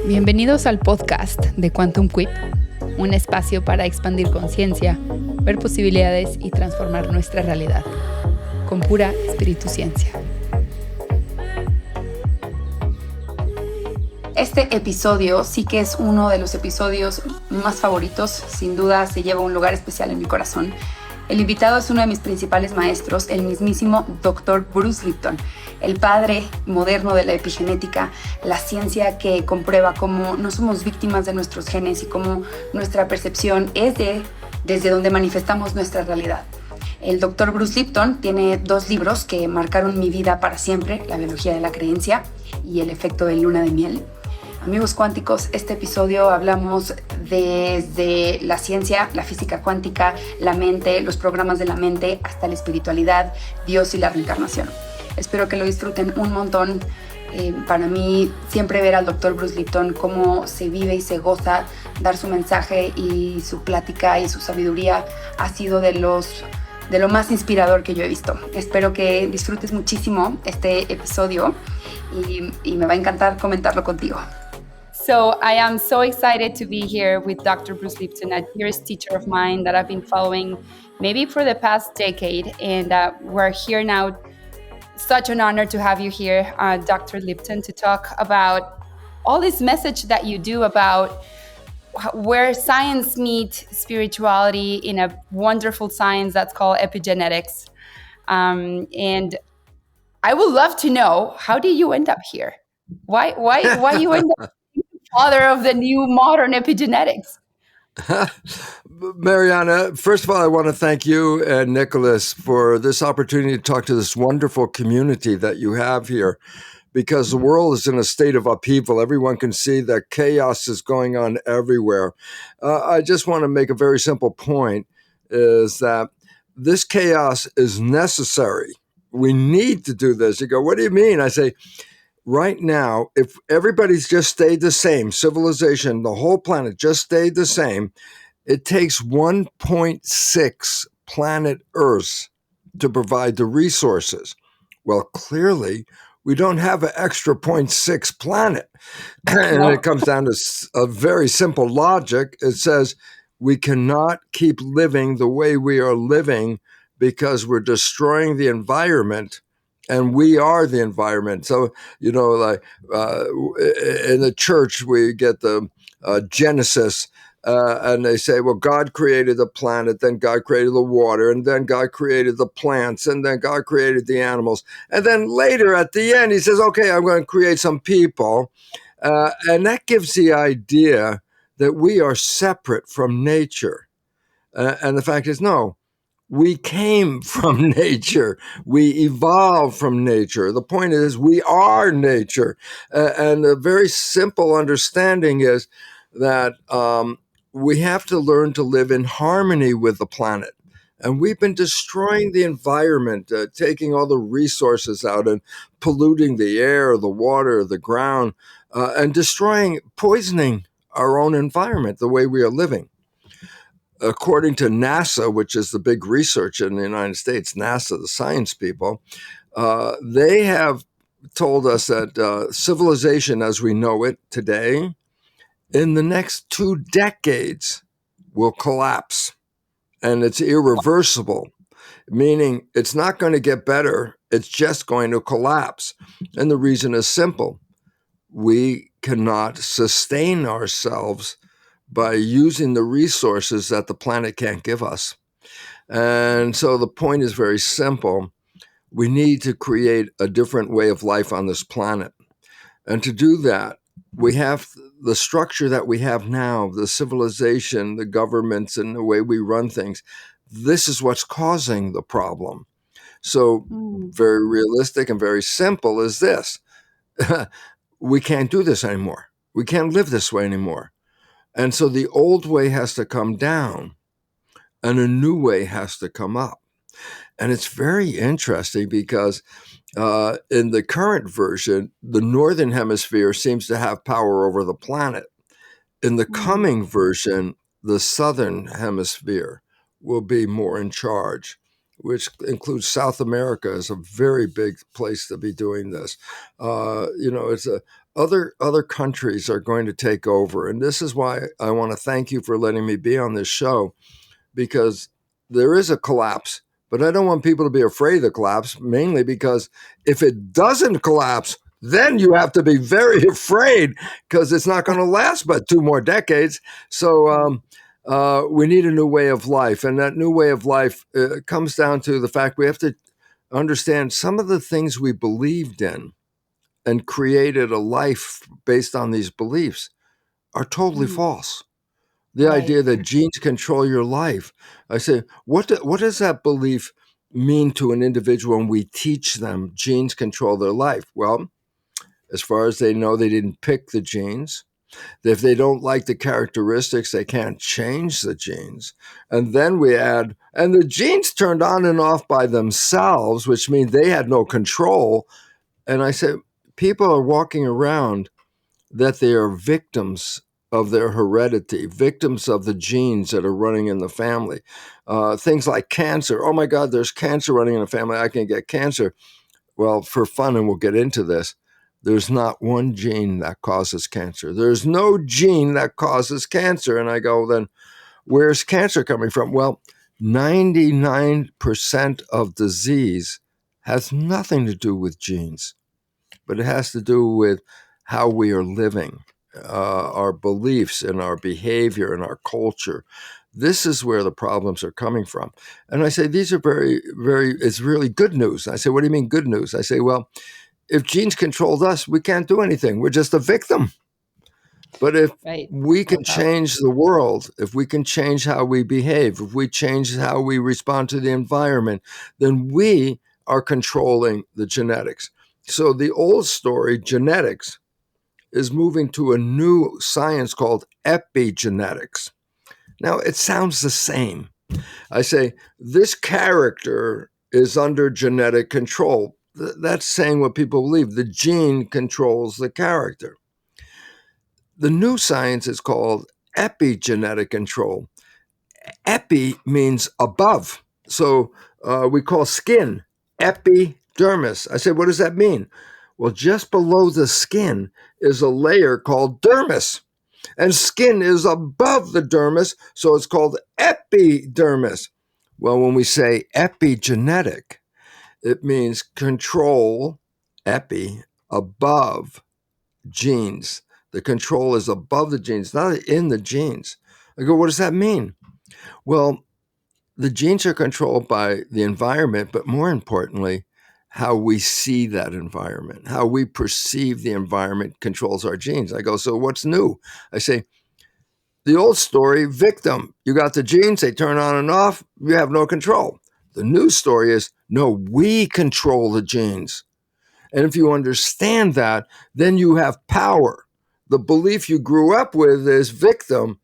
Bienvenidos al podcast de Quantum Quip, un espacio para expandir conciencia, ver posibilidades y transformar nuestra realidad, con pura espíritu ciencia. Este episodio sí que es uno de los episodios más favoritos, sin duda se lleva un lugar especial en mi corazón. El invitado es uno de mis principales maestros, el mismísimo Dr. Bruce Lipton, el padre moderno de la epigenética, la ciencia que comprueba cómo no somos víctimas de nuestros genes y cómo nuestra percepción es desde donde manifestamos nuestra realidad. El Dr. Bruce Lipton tiene 2 libros que marcaron mi vida para siempre, La biología de la creencia y El efecto de luna de miel. Amigos cuánticos, este episodio hablamos desde la ciencia, la física cuántica, la mente, los programas de la mente, hasta la espiritualidad, Dios y la reencarnación. Espero que lo disfruten un montón. Para mí, siempre ver al Dr. Bruce Lipton cómo se vive y se goza, dar su mensaje y su plática y su sabiduría ha sido de lo más inspirador que yo he visto. Espero que disfrutes muchísimo este episodio y me va a encantar comentarlo contigo. So I am so excited to be here with Dr. Bruce Lipton, a dearest teacher of mine that I've been following maybe for the past decade. And we're here now. Such an honor to have you here, Dr. Lipton, to talk about all this message that you do about where science meets spirituality in a wonderful science that's called epigenetics. And I would love to know, how did you end up here? Why you end up father of the new modern epigenetics? Mariana, first of all, I want to thank you and Nicholas for this opportunity to talk to this wonderful community that you have here, because the world is in a state of upheaval. Everyone can see that chaos is going on everywhere. I just want to make a very simple point, is that this chaos is necessary. We need to do this. You go, what do you mean? I say, right now, if everybody's just stayed the same, civilization, the whole planet just stayed the same, it takes 1.6 planet Earths to provide the resources. Well, clearly, we don't have an extra 0.6 planet. And it comes down to a very simple logic. It says we cannot keep living the way we are living because we're destroying the environment. And we are the environment. So, in the church, we get the Genesis, and they say, well, God created the planet, then God created the water, and then God created the plants, and then God created the animals. And then later at the end, he says, okay, I'm going to create some people. And that gives the idea that we are separate from nature. And the fact is, no. We came from nature. We evolved from nature. The point is, we are nature. And a very simple understanding is that we have to learn to live in harmony with the planet. And we've been destroying the environment, taking all the resources out and polluting the air, the water, the ground, and poisoning our own environment, the way we are living. According to NASA, which is the big research in the United States, NASA, the science people, they have told us that civilization as we know it today, in the next 2 decades, will collapse. And it's irreversible, meaning it's not going to get better. It's just going to collapse. And the reason is simple. We cannot sustain ourselves by using the resources that the planet can't give us. And so the point is very simple. We need to create a different way of life on this planet. And to do that, we have the structure that we have now, the civilization, the governments, and the way we run things. This is what's causing the problem. So very realistic and very simple is this. We can't do this anymore. We can't live this way anymore. And so the old way has to come down and a new way has to come up. And it's very interesting because in the current version, the Northern Hemisphere seems to have power over the planet. In the coming version, the Southern Hemisphere will be more in charge, which includes South America as a very big place to be doing this. It's other countries are going to take over. And this is why I want to thank you for letting me be on this show, because there is a collapse. But I don't want people to be afraid of the collapse, mainly because if it doesn't collapse, then you have to be very afraid, because it's not going to last but 2 more decades. So we need a new way of life. And that new way of life comes down to the fact we have to understand some of the things we believed in and created a life based on these beliefs are totally false. The idea that genes control your life. I say, what does that belief mean to an individual when we teach them genes control their life? Well, as far as they know, they didn't pick the genes. If they don't like the characteristics, they can't change the genes. And then we add, and the genes turned on and off by themselves, which means they had no control. And I say, people are walking around that they are victims of their heredity, victims of the genes that are running in the family. Things like cancer. Oh my God, there's cancer running in the family. I can get cancer. Well, for fun, and we'll get into this, there's not one gene that causes cancer. There's no gene that causes cancer. And I go, then where's cancer coming from? Well, 99% of disease has nothing to do with genes, but it has to do with how we are living, our beliefs and our behavior and our culture. This is where the problems are coming from. And I say, these are it's really good news. I say, what do you mean good news? I say, well, if genes controlled us, we can't do anything. We're just a victim. But if we can change the world, if we can change how we behave, if we change how we respond to the environment, then we are controlling the genetics. So the old story, genetics, is moving to a new science called epigenetics. Now, it sounds the same. I say, this character is under genetic control. That's saying what people believe. The gene controls the character. The new science is called epigenetic control. Epi means above. So we call skin epidermis. I said, what does that mean? Well, just below the skin is a layer called dermis. And skin is above the dermis, so it's called epidermis. Well, when we say epigenetic, it means control, epi, above genes. The control is above the genes, not in the genes. I go, what does that mean? Well, the genes are controlled by the environment, but more importantly, how we see that environment, how we perceive the environment controls our genes. I go, so what's new? I say, the old story, victim. You got the genes, they turn on and off, you have no control. The new story is, no, we control the genes. And if you understand that, then you have power. The belief you grew up with is victim.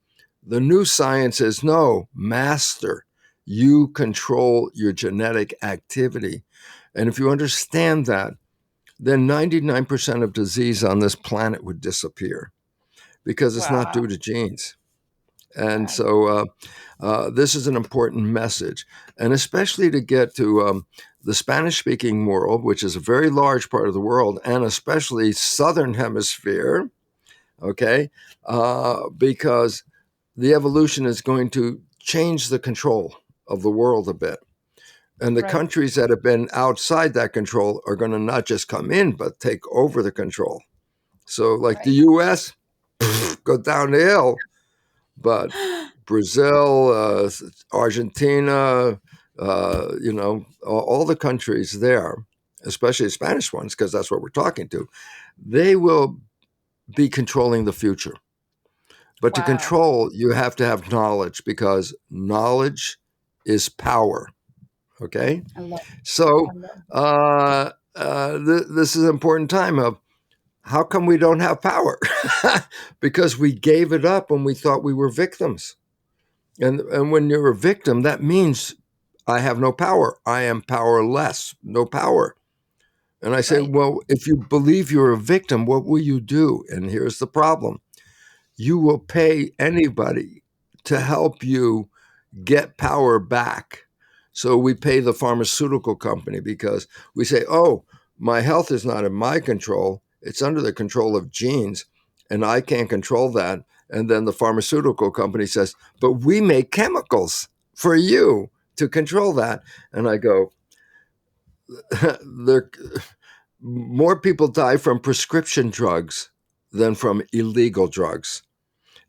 The new science is, no, master. You control your genetic activity. And if you understand that, then 99% of disease on this planet would disappear, because it's not due to genes. And so this is an important message, and especially to get to the Spanish-speaking world, which is a very large part of the world, and especially Southern Hemisphere, okay, because the evolution is going to change the control of the world a bit. And the countries that have been outside that control are going to not just come in, but take over the control. So like the U.S., go down the hill, but Brazil, Argentina, all the countries there, especially the Spanish ones, because that's what we're talking to, they will be controlling the future. But to control, you have to have knowledge, because knowledge is power. Okay? So this is an important time of, how come we don't have power? Because we gave it up when we thought we were victims. And when you're a victim, that means I have no power. I am powerless, no power. And I say, well, if you believe you're a victim, what will you do? And here's the problem. You will pay anybody to help you get power back. So we pay the pharmaceutical company, because we say, oh, my health is not in my control. It's under the control of genes, and I can't control that. And then the pharmaceutical company says, but we make chemicals for you to control that. And I go, there, more people die from prescription drugs than from illegal drugs.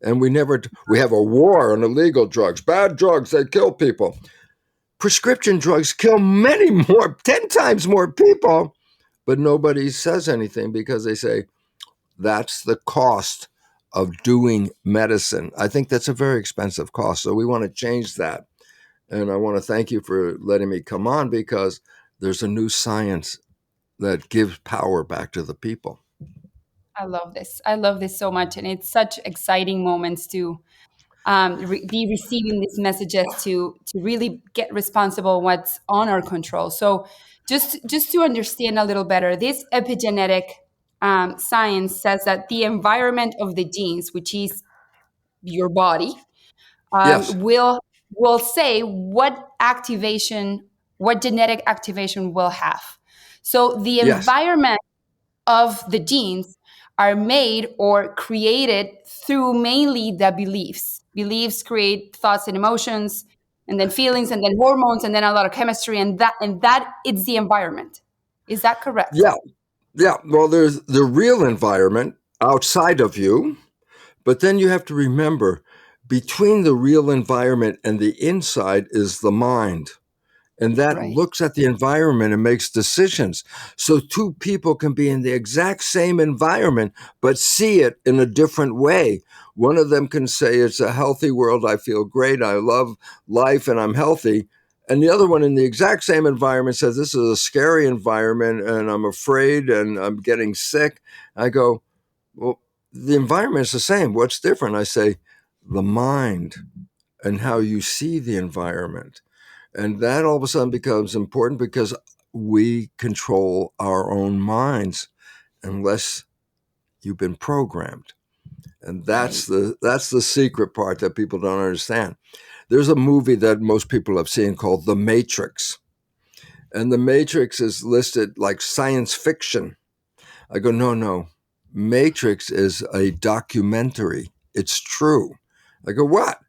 And we have a war on illegal drugs. Bad drugs, they kill people. Prescription drugs kill many more, 10 times more people, but nobody says anything because they say that's the cost of doing medicine. I think that's a very expensive cost. So we want to change that. And I want to thank you for letting me come on, because there's a new science that gives power back to the people. I love this. I love this so much. And it's such exciting moments to be receiving these messages, to really get responsible what's on our control. So just to understand a little better, this epigenetic science says that the environment of the genes, which is your body, Yes. will say what genetic activation will have. So the Yes. environment of the genes are made or created through mainly the beliefs. Beliefs create thoughts and emotions, and then feelings, and then hormones, and then a lot of chemistry, and that it's the environment. Is that correct? Yeah. Yeah. Well, there's the real environment outside of you, but then you have to remember, between the real environment and the inside is the mind. And that Right. looks at the environment and makes decisions. So two people can be in the exact same environment, but see it in a different way. One of them can say, it's a healthy world. I feel great. I love life and I'm healthy. And the other one in the exact same environment says, this is a scary environment and I'm afraid and I'm getting sick. I go, well, the environment is the same. What's different? I say, the mind and how you see the environment. And that all of a sudden becomes important, because we control our own minds unless you've been programmed. And Right. that's the secret part that people don't understand. There's a movie that most people have seen called The Matrix. And The Matrix is listed like science fiction. I go, no, no. Matrix is a documentary. It's true. I go, what?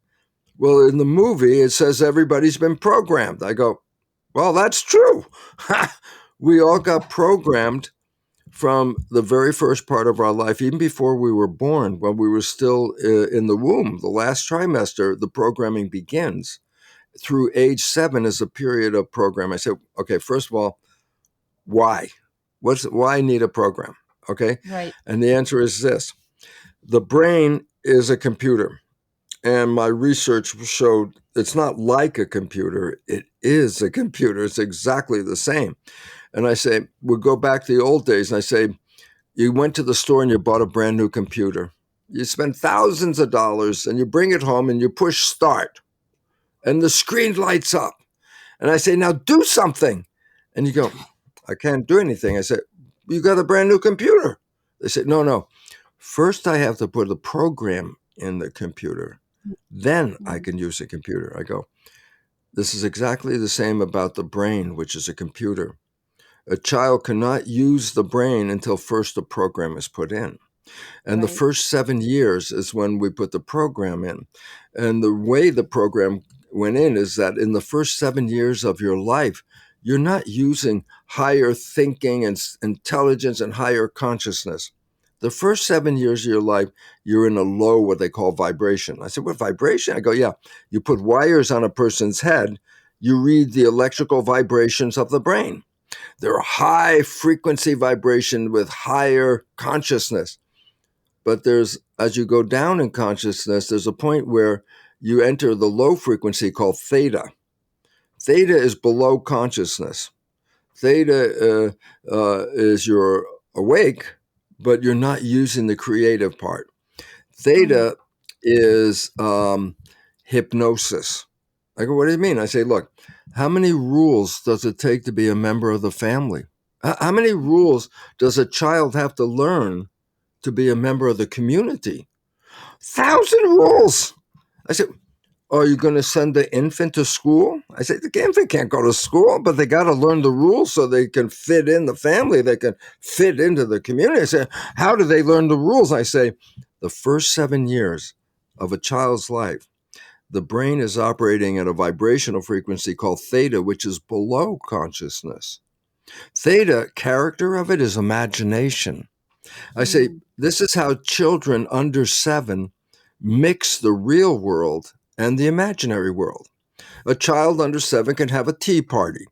Well, in the movie, it says everybody's been programmed. I go, well, that's true. We all got programmed from the very first part of our life, even before we were born, when we were still in the womb. The last trimester, the programming begins. Through age 7 is a period of program. I said, okay, first of all, why? Why need a program? Okay. Right. And the answer is this: the brain is a computer. And my research showed it's not like a computer, it is a computer. It's exactly the same. And I say, we'll go back to the old days. And I say, you went to the store and you bought a brand new computer. You spend thousands of dollars and you bring it home and you push start and the screen lights up. And I say, now do something. And you go, I can't do anything. I said, you got a brand new computer. They said, no, no. First, I have to put a program in the computer. Then I can use the computer. I go, this is exactly the same about the brain, which is a computer. A child cannot use the brain until first the program is put in. And the Right. first 7 years is when we put the program in. And the way the program went in is that in the first 7 years of your life, you're not using higher thinking and intelligence and higher consciousness. The first 7 years of your life, you're in a low, what they call vibration. I said, what vibration? I go, yeah, you put wires on a person's head, you read the electrical vibrations of the brain. They're high frequency vibration with higher consciousness. But as you go down in consciousness, there's a point where you enter the low frequency called theta. Theta is below consciousness. Theta is you're awake, but you're not using the creative part. Theta is hypnosis. I go, what do you mean? I say, look, how many rules does it take to be a member of the family? How many rules does a child have to learn to be a member of the community? 1,000 rules. I said, Are you going to send the infant to school? I say, the infant can't go to school, but they got to learn the rules so they can fit in the family. They can fit into the community. I say, how do they learn the rules? I say, the first 7 years of a child's life, the brain is operating at a vibrational frequency called theta, which is below consciousness. Theta, character of it is imagination. I say, this is how children under 7 mix the real world and the imaginary world. A child under 7 can have a tea party.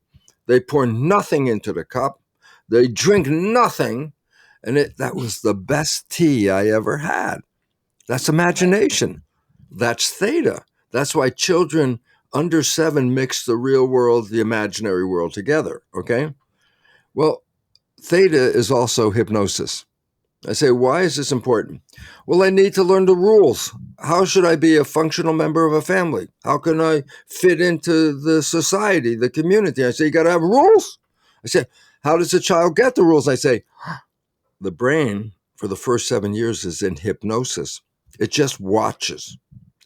They pour nothing into the cup. They drink nothing. And that was the best tea I ever had. That's imagination. That's theta. That's why children under 7 mix the real world, the imaginary world together, okay? Well, theta is also hypnosis. I say, why is this important? Well, I need to learn the rules. How should I be a functional member of a family? How can I fit into the society, the community? I say, you got to have rules. I say, how does a child get the rules? I say, the brain for the first 7 years is in hypnosis. It just watches.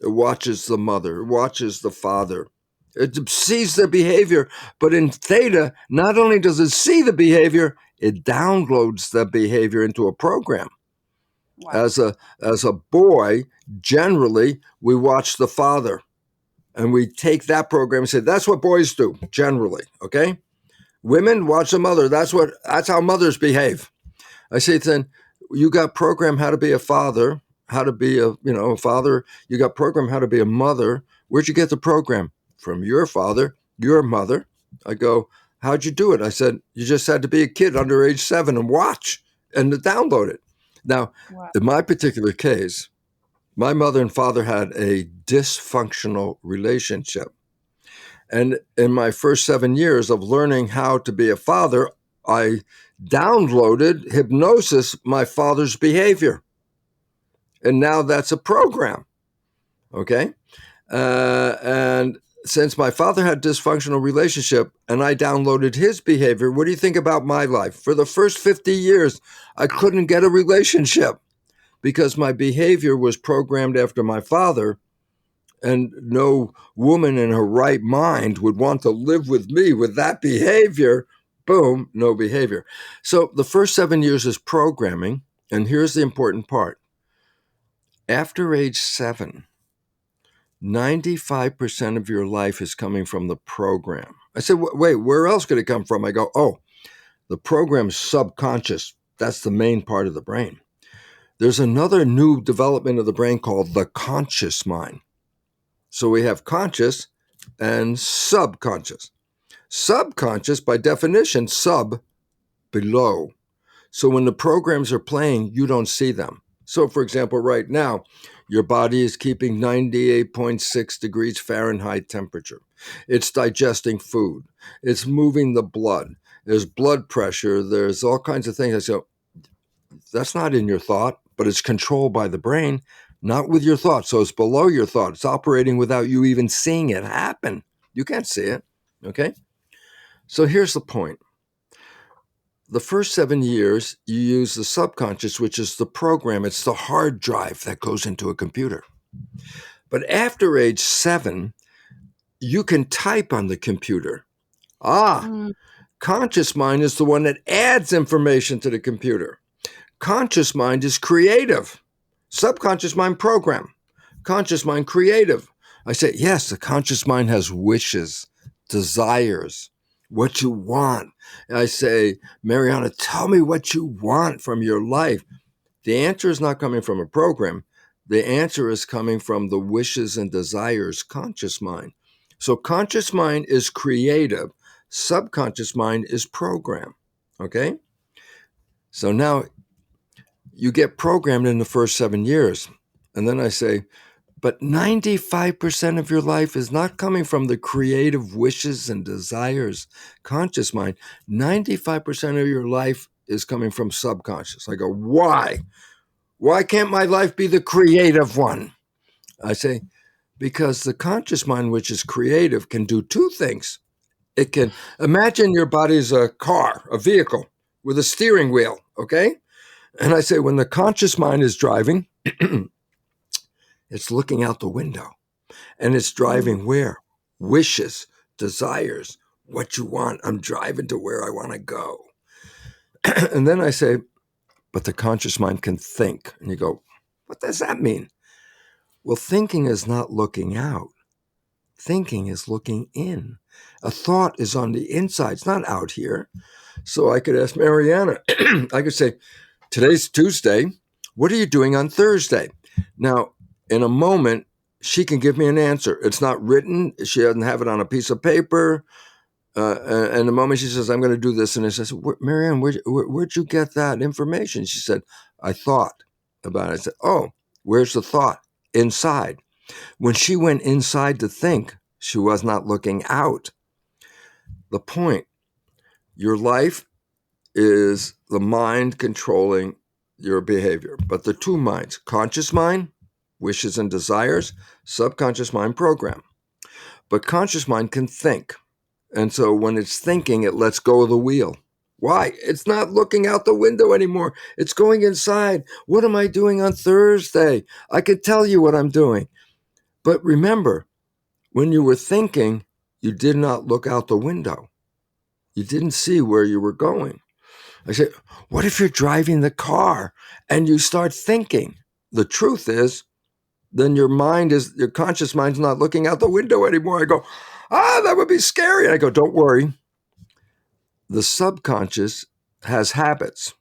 It watches the mother. It watches the father. It sees the behavior. But in theta, not only does it see the behavior, it downloads the behavior into a program. Wow. As a boy, generally, we watch the father. And we take that program and say, that's what boys do, generally, okay? Women watch the mother. That's how mothers behave. I say, then, you got programmed how to be a father, how to be a father. You got programmed how to be a mother. Where'd you get the program? From your father, your mother. I go, how'd you do it? I said, you just had to be a kid under age 7 and watch and to download it. Now, wow. In my particular case, my mother and father had a dysfunctional relationship. And in my first 7 years of learning how to be a father, I downloaded hypnosis, my father's behavior. And now that's a program, okay? And since my father had a dysfunctional relationship and I downloaded his behavior, what do you think about my life? For the first 50 years, I couldn't get a relationship because my behavior was programmed after my father, and no woman in her right mind would want to live with me with that behavior. Boom, no behavior. So the first 7 years is programming, and here's the important part. After age 7, 95% of your life is coming from the program. I said, wait, where else could it come from? I go, the program's subconscious. That's the main part of the brain. There's another new development of the brain called the conscious mind. So we have conscious and subconscious. Subconscious, by definition, sub, below. So when the programs are playing, you don't see them. So, for example, right now, your body is keeping 98.6 degrees Fahrenheit temperature. It's digesting food. It's moving the blood. There's blood pressure. There's all kinds of things. I say, that's not in your thought, but it's controlled by the brain, not with your thought. So it's below your thought. It's operating without you even seeing it happen. You can't see it, okay? So here's the point. The first 7 years, you use the subconscious, which is the program. It's the hard drive that goes into a computer. But after age 7, you can type on the computer. Conscious mind is the one that adds information to the computer. Conscious mind is creative. Subconscious mind, program. Conscious mind, creative. I say, yes, the conscious mind has wishes, desires, what you want. And I say, Mariana, tell me what you want from your life. The answer is not coming from a program. The answer is coming from the wishes and desires, conscious mind. So conscious mind is creative. Subconscious mind is program. Okay? So now you get programmed in the first 7 years. And then I say, but 95% of your life is not coming from the creative wishes and desires, conscious mind. 95% of your life is coming from subconscious. I go, why? Why can't my life be the creative one? I say, because the conscious mind, which is creative, can do two things. It can imagine your body's a car, a vehicle with a steering wheel, okay? And I say, when the conscious mind is driving, it's looking out the window. And it's driving where? Wishes, desires, what you want. I'm driving to where I want to go. And then I say, but the conscious mind can think. And you go, what does that mean? Well, thinking is not looking out. Thinking is looking in. A thought is on the inside. It's not out here. So I could ask Mariana, I could say, today's Tuesday. What are you doing on Thursday? Now, in a moment, she can give me an answer. It's not written. She doesn't have it on a piece of paper. And the moment she says, I'm going to do this, and I said, Marianne, where'd you get that information? She said, I thought about it. I said, oh, where's the thought? Inside. When she went inside to think, she was not looking out. The point, your life is the mind controlling your behavior. But the two minds, conscious mind, wishes and desires, subconscious mind, program. But conscious mind can think. And so when it's thinking, it lets go of the wheel. Why? It's not looking out the window anymore. It's going inside. What am I doing on Thursday? I could tell you what I'm doing. But remember, when you were thinking, you did not look out the window. You didn't see where you were going. I said, what if you're driving the car and you start thinking? The truth is, then your conscious mind's not looking out the window anymore. I go, that would be scary. And I go, don't worry. The subconscious has habits.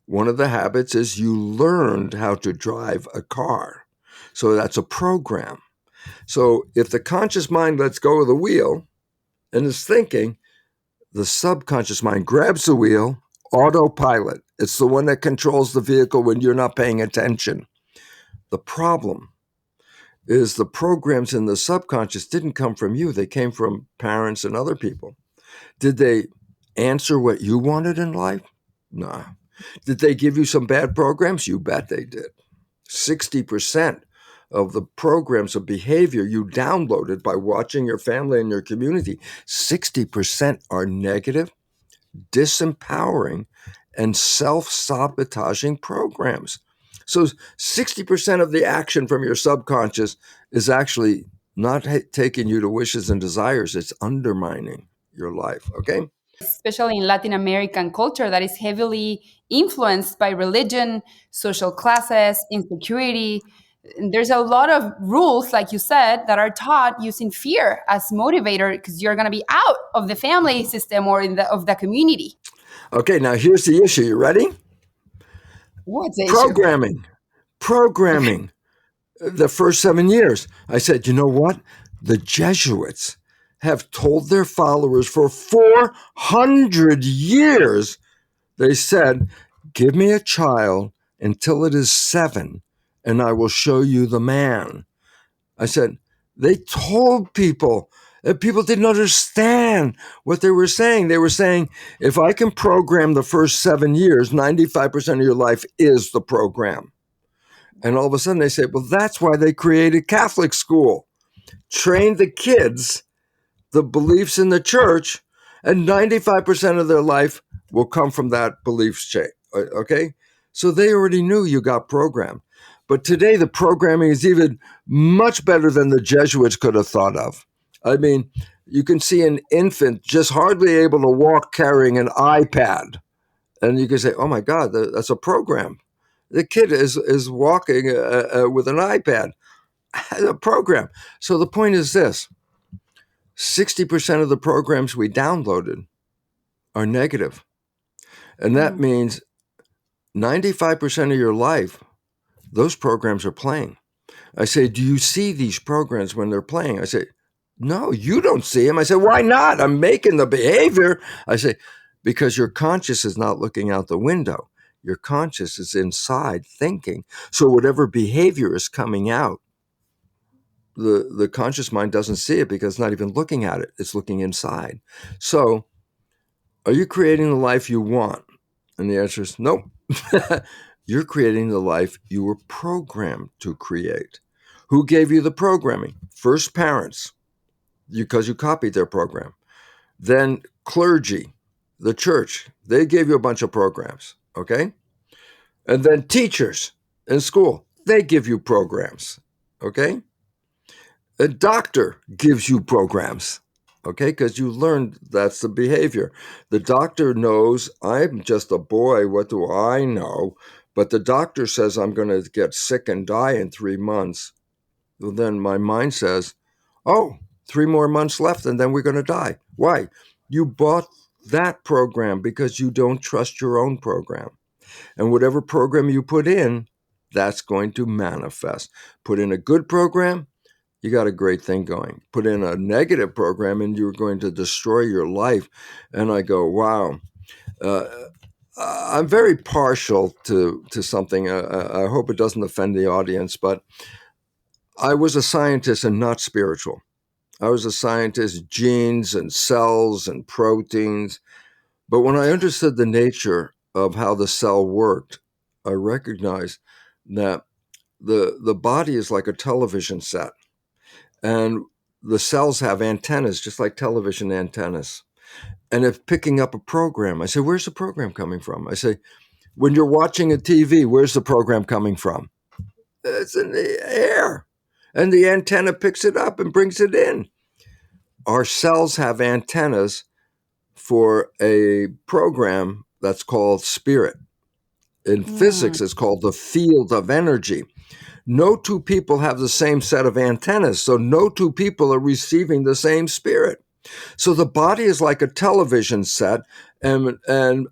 One of the habits is you learned how to drive a car. So that's a program. So if the conscious mind lets go of the wheel and is thinking, the subconscious mind grabs the wheel, autopilot. It's the one that controls the vehicle when you're not paying attention. The problem is the programs in the subconscious didn't come from you. They came from parents and other people. Did they answer what you wanted in life? No. Did they give you some bad programs? You bet they did. 60% of the programs of behavior you downloaded by watching your family and your community, 60% are negative, disempowering, and self-sabotaging programs. So 60% of the action from your subconscious is actually not taking you to wishes and desires. It's undermining your life, okay? Especially in Latin American culture that is heavily influenced by religion, social classes, insecurity. There's a lot of rules, like you said, that are taught using fear as motivator because you're going to be out of the family system or of the community. Okay, now here's the issue. You ready? What's the Programming. Programming. The first 7 years. I said, you know what? The Jesuits have told their followers for 400 years, they said, give me a child until it is 7, and I will show you the man. I said, they told people, and people didn't understand what they were saying. They were saying, if I can program the first 7 years, 95% of your life is the program. And all of a sudden they say, well, that's why they created Catholic school. Train the kids the beliefs in the church, and 95% of their life will come from that beliefs chain. Okay? So they already knew you got programmed. But today the programming is even much better than the Jesuits could have thought of. I mean, you can see an infant just hardly able to walk carrying an iPad. And you can say, oh my God, that's a program. The kid is walking with an iPad. A program. So the point is this. 60% of the programs we downloaded are negative. And that means 95% of your life, those programs are playing. I say, do you see these programs when they're playing? I say, no, you don't see them. I say, why not? I'm making the behavior. I say, because your conscious is not looking out the window. Your conscious is inside thinking. So whatever behavior is coming out, the conscious mind doesn't see it because it's not even looking at it. It's looking inside. So are you creating the life you want? And the answer is nope. You're creating the life you were programmed to create. Who gave you the programming? First, parents, because you copied their program. Then clergy, the church, they gave you a bunch of programs, okay? And then teachers in school, they give you programs, okay? A doctor gives you programs, okay, because you learned that's the behavior. The doctor knows I'm just a boy. What do I know? But the doctor says I'm going to get sick and die in 3 months. Well, then my mind says, oh, 3 more months left and then we're going to die. Why? You bought that program because you don't trust your own program. And whatever program you put in, that's going to manifest. Put in a good program, you got a great thing going. Put in a negative program and you're going to destroy your life. And I go, wow. Uh, I'm very partial to something. I hope it doesn't offend the audience, but I was a scientist and not spiritual. I was a scientist, genes and cells and proteins. But when I understood the nature of how the cell worked, I recognized that the body is like a television set. And the cells have antennas, just like television antennas. And it's picking up a program. I say, where's the program coming from? I say, when you're watching a TV, where's the program coming from? It's in the air. And the antenna picks it up and brings it in. Our cells have antennas for a program that's called spirit. In physics, it's called the field of energy. No two people have the same set of antennas, so no two people are receiving the same spirit. So the body is like a television set, and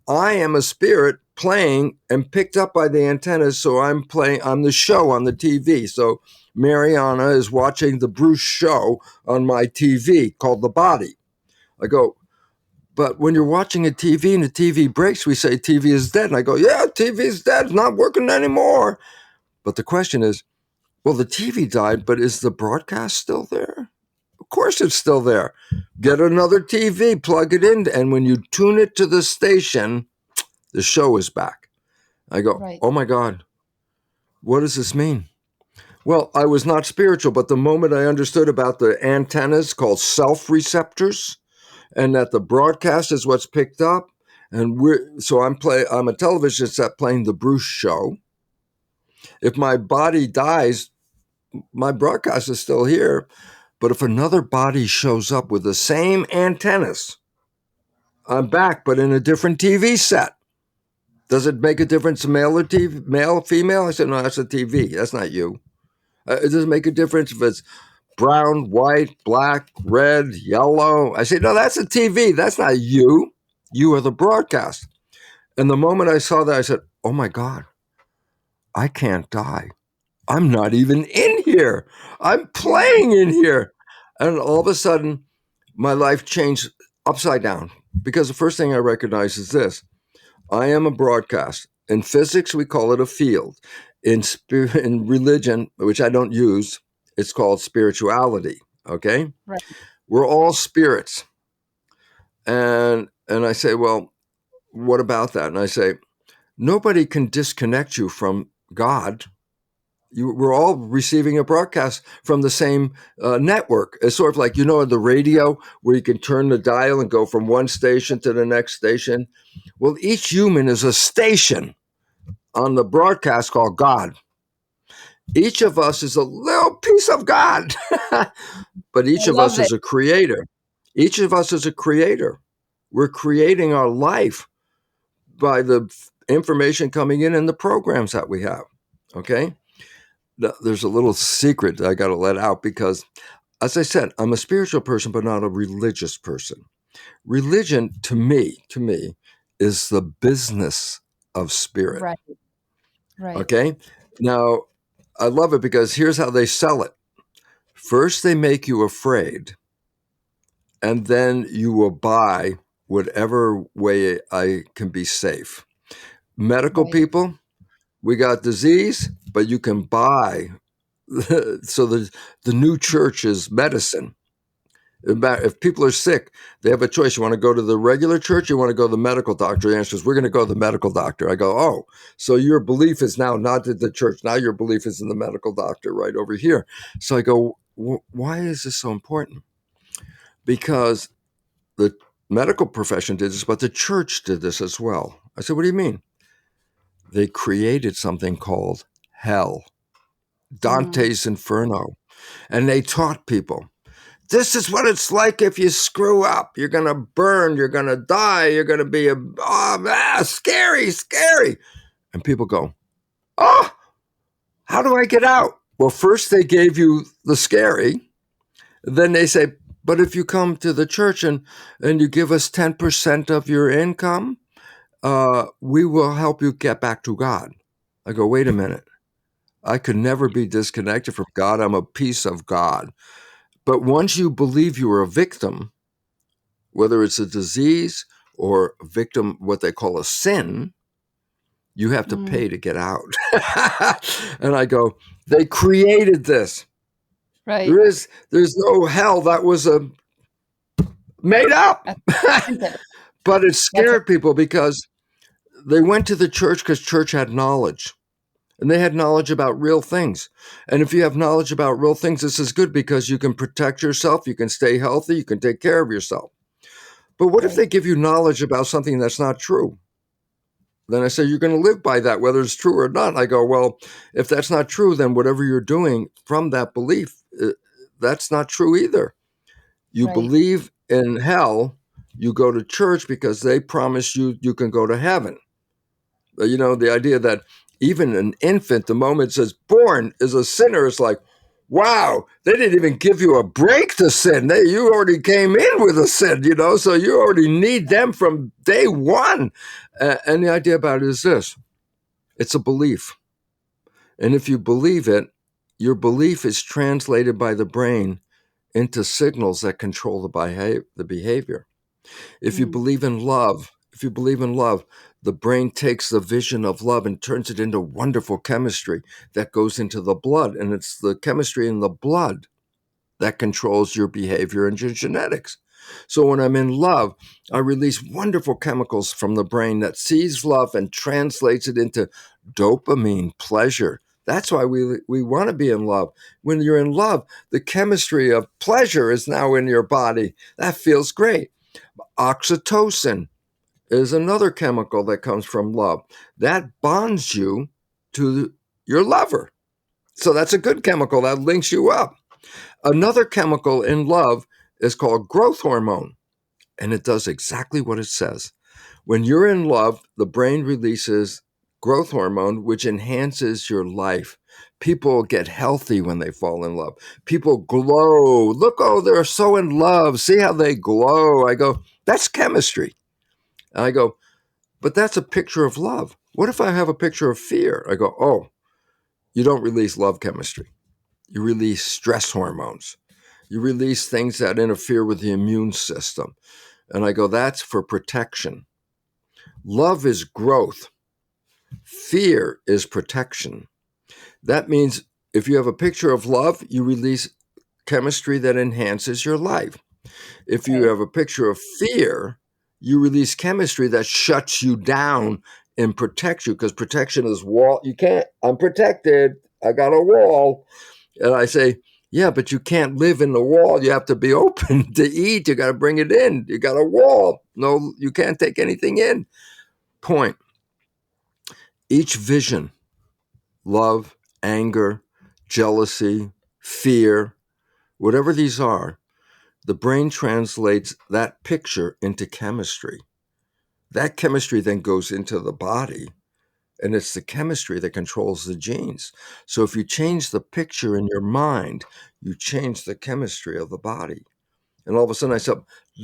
I am a spirit playing and picked up by the antennas, so I'm playing on the show on the TV. So Mariana is watching the Bruce show on my TV called The Body. I go, but when you're watching a TV and the TV breaks, we say TV is dead. And I go, yeah, TV is dead. It's not working anymore. But the question is, well, the TV died, but is the broadcast still there? Of course it's still there. Get another TV, plug it in, and when you tune it to the station, the show is back. I go, right. Oh my God, what does this mean? Well, I was not spiritual, but the moment I understood about the antennas called self-receptors, and that the broadcast is what's picked up, and I'm a television set playing the Bruce show. If my body dies, my broadcast is still here. But if another body shows up with the same antennas, I'm back, but in a different TV set. Does it make a difference, male or male, female? I said, no, that's a TV. That's not you. It doesn't make a difference if it's brown, white, black, red, yellow. I said, no, that's a TV. That's not you. You are the broadcast. And the moment I saw that, I said, oh my God, I can't die. I'm not even in here. I'm playing in here. And all of a sudden, my life changed upside down, because the first thing I recognize is this. I am a broadcast. In physics, we call it a field. In religion, which I don't use, it's called spirituality, okay? Right. We're all spirits. And I say, well, what about that? And I say, nobody can disconnect you from God. We're all receiving a broadcast from the same network. It's sort of like, the radio where you can turn the dial and go from one station to the next station. Well, each human is a station on the broadcast called God. Each of us is a little piece of God, but each of us is a creator. Each of us is a creator. We're creating our life by the information coming in and the programs that we have, okay? There's a little secret that I got to let out because, as I said, I'm a spiritual person, but not a religious person. Religion, to me, is the business of spirit. Right. Okay? Now, I love it because here's how they sell it. First, they make you afraid, and then you will buy whatever way I can be safe. Medical people, we got disease, but you can buy. So the new church is medicine. If people are sick, they have a choice. You want to go to the regular church? You want to go to the medical doctor? The answer is, we're going to go to the medical doctor. I go, oh, so your belief is now not at the church. Now your belief is in the medical doctor right over here. So I go, why is this so important? Because the medical profession did this, but the church did this as well. I said, what do you mean? They created something called hell. Dante's Inferno. And they taught people, this is what it's like if you screw up. You're going to burn. You're going to die. You're going to be scary, scary. And people go, oh, how do I get out? Well, first they gave you the scary. Then they say, but if you come to the church and you give us 10% of your income, we will help you get back to God. I go, wait a minute. I could never be disconnected from God. I'm a piece of God. But once you believe you are a victim, whether it's a disease or a victim, what they call a sin, you have to pay to get out. And I go, they created this. Right. There's no hell. That was made up. But it scared people because they went to the church because church had knowledge. And they had knowledge about real things. And if you have knowledge about real things, this is good because you can protect yourself, you can stay healthy, you can take care of yourself. But what if they give you knowledge about something that's not true? Then I say, you're going to live by that, whether it's true or not. I go, well, if that's not true, then whatever you're doing from that belief, that's not true either. You believe in hell, you go to church because they promise you can go to heaven. The idea that even an infant, the moment it's born, is a sinner. It's like, wow, they didn't even give you a break to sin. You already came in with a sin, so you already need them from day one. And the idea about it is this. It's a belief. And if you believe it, your belief is translated by the brain into signals that control the behavior. If you believe in love, the brain takes the vision of love and turns it into wonderful chemistry that goes into the blood. And it's the chemistry in the blood that controls your behavior and your genetics. So when I'm in love, I release wonderful chemicals from the brain that sees love and translates it into dopamine, pleasure. That's why we want to be in love. When you're in love, the chemistry of pleasure is now in your body. That feels great. Oxytocin is another chemical that comes from love. That bonds you to your lover. So that's a good chemical that links you up. Another chemical in love is called growth hormone, and it does exactly what it says. When you're in love, the brain releases growth hormone, which enhances your life. People get healthy when they fall in love. People glow. Look, they're so in love. See how they glow. I go, that's chemistry. And I go, but that's a picture of love. What if I have a picture of fear? I go, oh, you don't release love chemistry. You release stress hormones. You release things that interfere with the immune system. And I go, that's for protection. Love is growth. Fear is protection. That means if you have a picture of love, you release chemistry that enhances your life. If you have a picture of fear, you release chemistry that shuts you down and protects you, because protection is wall. You can't, I'm protected. I got a wall. And I say, yeah, but you can't live in the wall. You have to be open to eat. You got to bring it in. You got a wall. No, you can't take anything in. Point. Each vision, love, anger, jealousy, fear, whatever these are, the brain translates that picture into chemistry. That chemistry then goes into the body, and it's the chemistry that controls the genes. So if you change the picture in your mind, you change the chemistry of the body. And all of a sudden I said,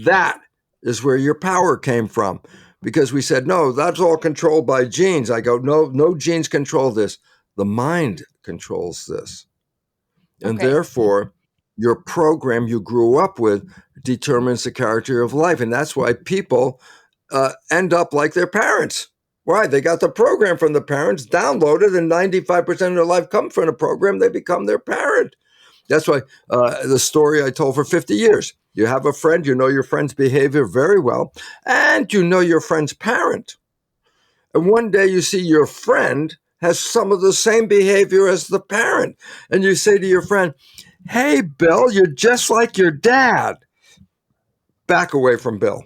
that is where your power came from. Because we said, no, that's all controlled by genes. I go, no genes control this. The mind controls this. And therefore, your program you grew up with determines the character of life. And that's why people end up like their parents. Why? They got the program from the parents, downloaded, and 95% of their life comes from the program. They become their parent. That's why the story I told for 50 years. You have a friend, you know your friend's behavior very well, and you know your friend's parent. And one day you see your friend has some of the same behavior as the parent. And you say to your friend, hey, Bill, you're just like your dad. Back away from Bill.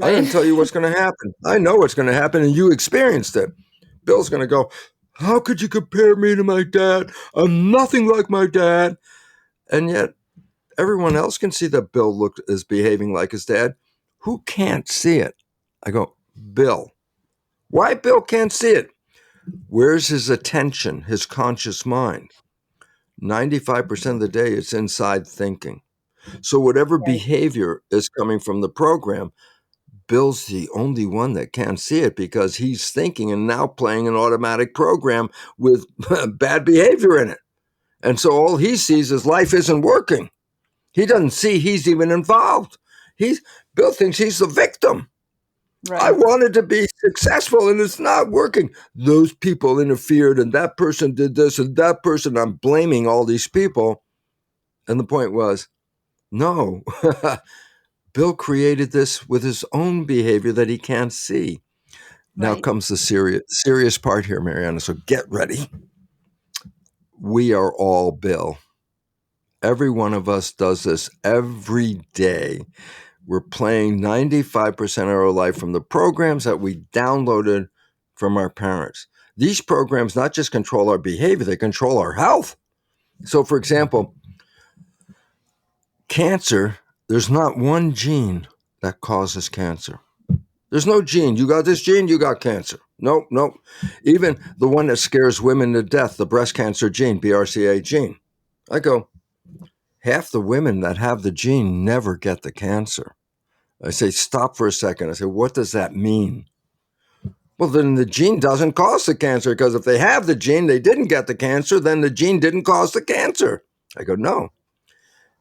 I didn't tell you what's going to happen. I know what's going to happen, and you experienced it. Bill's going to go, how could you compare me to my dad? I'm nothing like my dad. And yet everyone else can see that Bill is behaving like his dad. Who can't see it? I go, Bill. Why Bill can't see it? Where's his attention, his conscious mind? 95% of the day, it's inside thinking. So whatever Right. behavior is coming from the program, Bill's the only one that can't see it because he's thinking and now playing an automatic program with bad behavior in it. And so all he sees is life isn't working. He doesn't see he's even involved. Bill thinks he's the victim. Right. I wanted to be successful and it's not working. Those people interfered and that person did this and that person. I'm blaming all these people. And the point was, no, Bill created this with his own behavior that he can't see. Now Right. comes the serious part here, Mariana. So get ready. We are all Bill. Every one of us does this every day. We're playing 95% of our life from the programs that we downloaded from our parents. These programs not just control our behavior, they control our health. So, for example, cancer, there's not one gene that causes cancer. There's no gene. You got this gene, you got cancer. Nope. Even the one that scares women to death, the breast cancer gene, BRCA gene. I go, half the women that have the gene never get the cancer. I say, stop for a second. I say, what does that mean? Well, then the gene doesn't cause the cancer, because if they have the gene, they didn't get the cancer, then the gene didn't cause the cancer. I go, no,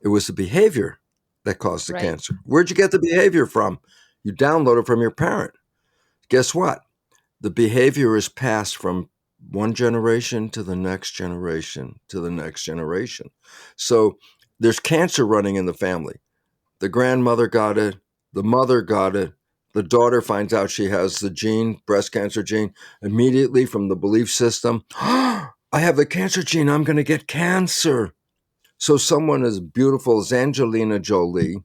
it was the behavior that caused the Right. cancer. Where'd you get the behavior from? You download it from your parent. Guess what? The behavior is passed from one generation to the next generation to the next generation. So there's cancer running in the family. The grandmother got it. The mother got it. The daughter finds out she has the gene, breast cancer gene, immediately from the belief system. I have the cancer gene. I'm going to get cancer. So someone as beautiful as Angelina Jolie,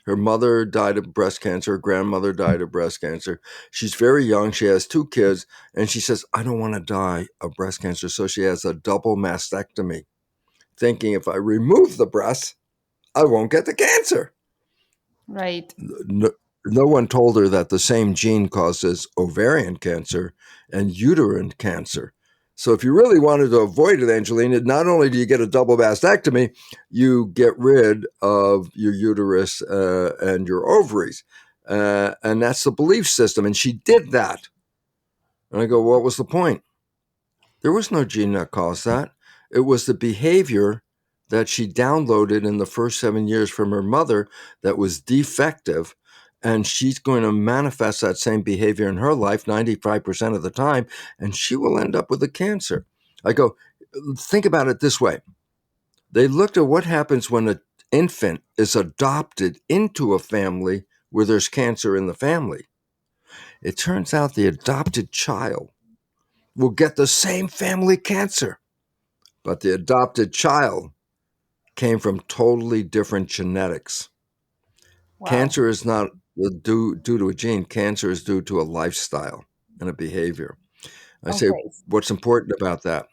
her mother died of breast cancer. Her grandmother died of breast cancer. She's very young. She has 2 kids. And she says, I don't want to die of breast cancer. So she has a double mastectomy, thinking if I remove the breast, I won't get the cancer. Right. No one told her that the same gene causes ovarian cancer and uterine cancer. So if you really wanted to avoid it, Angelina, not only do you get a double mastectomy, you get rid of your uterus and your ovaries. And that's the belief system. And she did that. And I go, what was the point? There was no gene that caused that. It was the behavior that she downloaded in the first 7 years from her mother that was defective. And she's going to manifest that same behavior in her life 95% of the time, and she will end up with a cancer. I go, think about it this way. They looked at what happens when an infant is adopted into a family where there's cancer in the family. It turns out the adopted child will get the same family cancer, but the adopted child came from totally different genetics. Wow. Cancer is not due to a gene. Cancer is due to a lifestyle and a behavior. I say, Okay. what's important about that?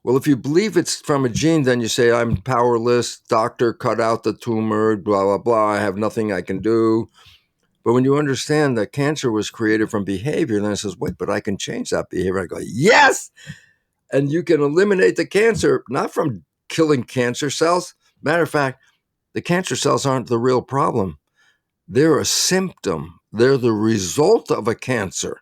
Well, if you believe it's from a gene, then you say, I'm powerless, doctor, cut out the tumor, blah, blah, blah, I have nothing I can do. But when you understand that cancer was created from behavior, then it says, wait, but I can change that behavior. I go, yes! And you can eliminate the cancer, not from killing cancer cells. Matter of fact, the cancer cells aren't the real problem. They're a symptom. They're the result of a cancer.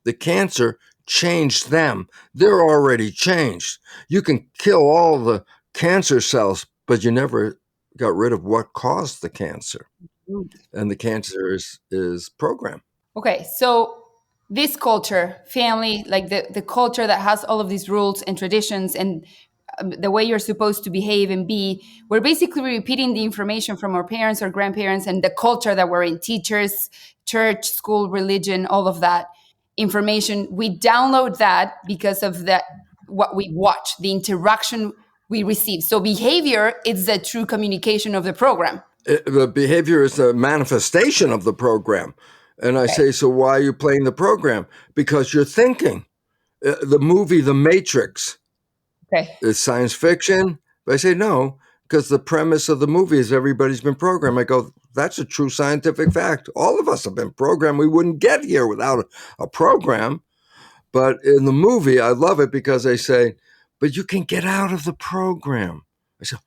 The cancer changed them. They're already changed. You can kill all the cancer cells, but you never got rid of what caused the cancer. And the cancer is programmed. Okay, so this culture, family, like the culture that has all of these rules and traditions and the way you're supposed to behave and be, we're basically repeating the information from our parents or grandparents and the culture that we're in, teachers, church, school, religion, all of that information. We download that because of that, what we watch, the interaction we receive. So behavior is the true communication of the program. The behavior is a manifestation of the program. And I say, so why are you playing the program? Because you're thinking. The movie The Matrix Okay. is science fiction. But I say, no, because the premise of the movie is everybody's been programmed. I go, that's a true scientific fact. All of us have been programmed. We wouldn't get here without a program. But in the movie, I love it because they say, but you can get out of the program. I said,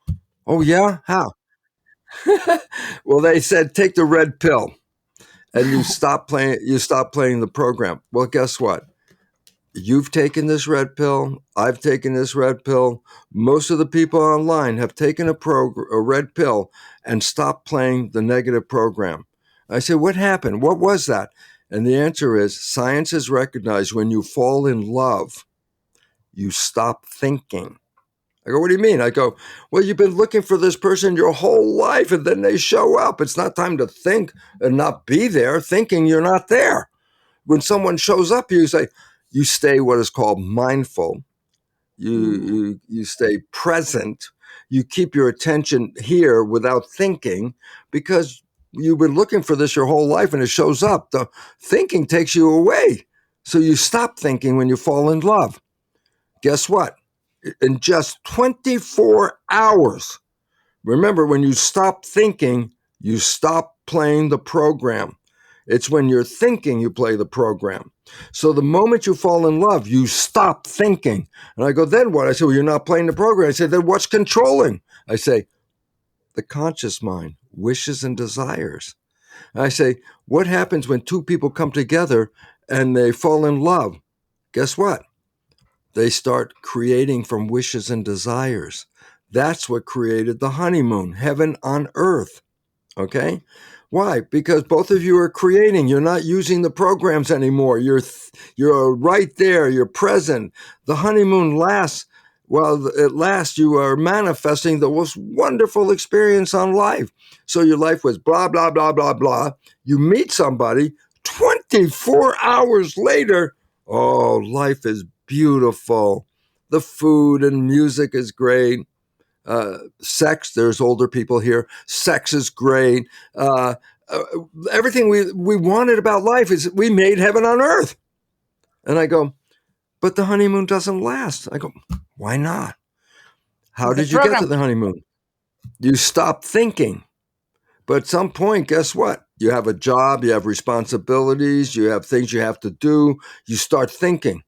oh, yeah? How? Well, they said, take the red pill and you stop playing the program. Well, guess what? You've taken this red pill. I've taken this red pill. Most of the people online have taken a red pill and stopped playing the negative program. I said, what happened? What was that? And the answer is science has recognized when you fall in love, you stop thinking. I go, what do you mean? I go, well, you've been looking for this person your whole life and then they show up. It's not time to think and not be there, thinking you're not there. When someone shows up, you stay what is called mindful. You stay present. You keep your attention here without thinking because you've been looking for this your whole life and it shows up. The thinking takes you away. So you stop thinking when you fall in love. Guess what? In just 24 hours, remember, when you stop thinking, you stop playing the program. It's when you're thinking you play the program. So the moment you fall in love, you stop thinking. And I go, then what? I say, well, you're not playing the program. I say, then what's controlling? I say, the conscious mind, wishes and desires. And I say, what happens when two people come together and they fall in love? Guess what? They start creating from wishes and desires. That's what created the honeymoon, heaven on earth. Okay? Why? Because both of you are creating. You're not using the programs anymore. You're right there. You're present. The honeymoon lasts. Well, at last you are manifesting the most wonderful experience on life. So your life was blah, blah, blah, blah, blah. You meet somebody 24 hours later. Oh, life is beautiful. The food and music is great. Sex, there's older people here. Sex is great. Everything we wanted about life is we made heaven on earth. And I go, but the honeymoon doesn't last. I go, why not? How did you get to the honeymoon? You stop thinking. But at some point, guess what? You have a job, you have responsibilities, you have things you have to do. You start thinking.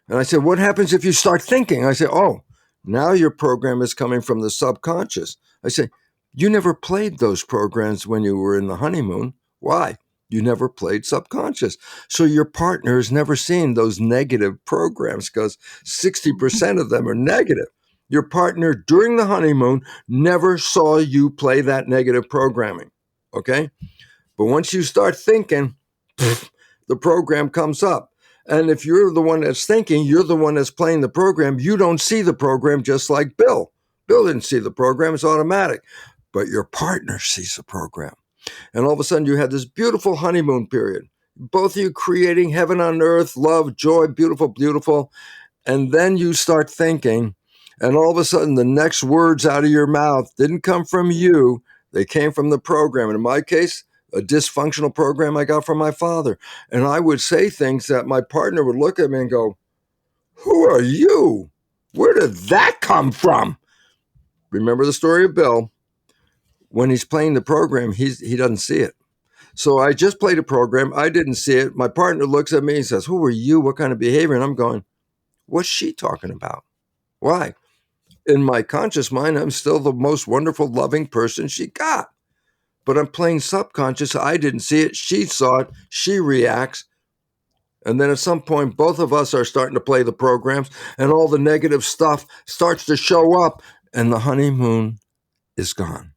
And I said, what happens if you start thinking? I say, oh, now your program is coming from the subconscious. I say, you never played those programs when you were in the honeymoon. Why? You never played subconscious. So your partner has never seen those negative programs because 60% of them are negative. Your partner during the honeymoon never saw you play that negative programming. Okay? But once you start thinking, the program comes up. And if you're the one that's thinking, you're the one that's playing the program, you don't see the program just like Bill. Bill didn't see the program, it's automatic. But your partner sees the program. And all of a sudden you have this beautiful honeymoon period. Both of you creating heaven on earth, love, joy, beautiful, beautiful. And then you start thinking, and all of a sudden the next words out of your mouth didn't come from you, they came from the program. And in my case, a dysfunctional program I got from my father. And I would say things that my partner would look at me and go, who are you? Where did that come from? Remember the story of Bill. When he's playing the program, he doesn't see it. So I just played a program. I didn't see it. My partner looks at me and says, who are you? What kind of behavior? And I'm going, what's she talking about? Why? In my conscious mind, I'm still the most wonderful, loving person she got. But I'm playing subconscious. I didn't see it. She saw it. She reacts. And then at some point, both of us are starting to play the programs, and all the negative stuff starts to show up, and the honeymoon is gone.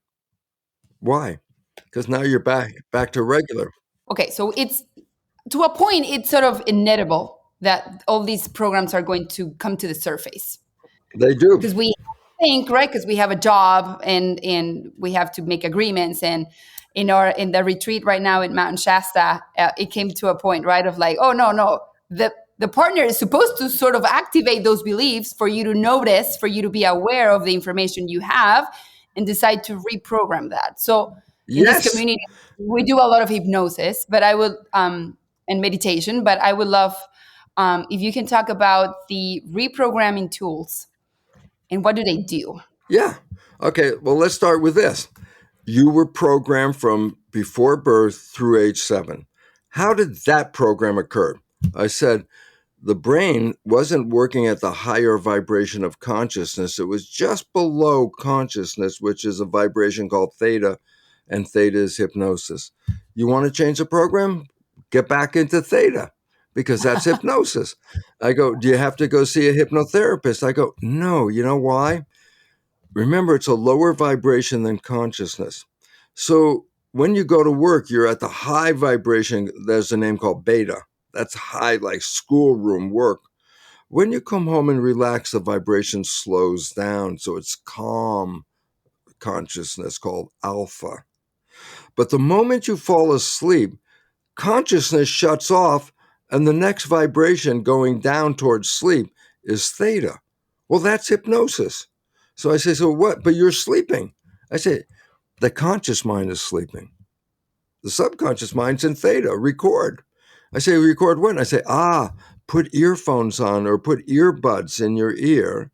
Why? Because now you're back to regular. Okay, so it's to a point, it's sort of inevitable that all these programs are going to come to the surface. They do. Because we think, right? Because we have a job and we have to make agreements. And in the retreat right now in Mountain Shasta, it came to a point, right, of like, oh no, the partner is supposed to sort of activate those beliefs for you to notice, for you to be aware of the information you have, and decide to reprogram that. So in this community, we do a lot of hypnosis, but I would and meditation. But I would love if you can talk about the reprogramming tools and what do they do? Yeah. Okay. Well, let's start with this. You were programmed from before birth through age 7. How did that program occur? I said the brain wasn't working at the higher vibration of consciousness. It was just below consciousness, which is a vibration called theta, and theta is hypnosis. You want to change the program? Get back into theta because that's hypnosis. I go, do you have to go see a hypnotherapist? I go, no. You know why? Remember, it's a lower vibration than consciousness. So when you go to work, you're at the high vibration. There's a name called beta. That's high, like schoolroom work. When you come home and relax, the vibration slows down. So it's calm consciousness called alpha. But the moment you fall asleep, consciousness shuts off, and the next vibration going down towards sleep is theta. Well, that's hypnosis. So I say, so what? But you're sleeping. I say, the conscious mind is sleeping. The subconscious mind's in theta, record. I say, record what? I say, put earphones on or put earbuds in your ear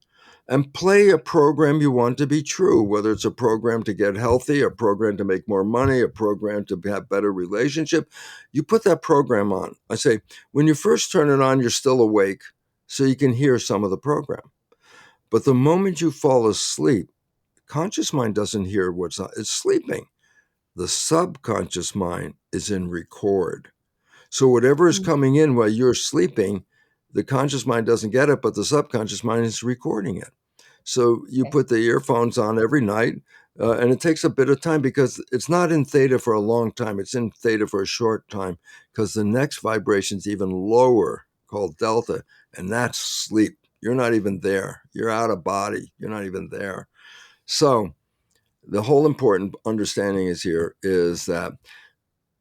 and play a program you want to be true, whether it's a program to get healthy, a program to make more money, a program to have better relationship. You put that program on. I say, when you first turn it on, you're still awake, so you can hear some of the program. But the moment you fall asleep, conscious mind doesn't hear what's on, it's sleeping. The subconscious mind is in record. So whatever is coming in while you're sleeping, the conscious mind doesn't get it, but the subconscious mind is recording it. So you Okay. put the earphones on every night, and it takes a bit of time because it's not in theta for a long time. It's in theta for a short time because the next vibration is even lower called delta, and that's sleep. You're not even there. You're out of body. You're not even there. So the whole important understanding is that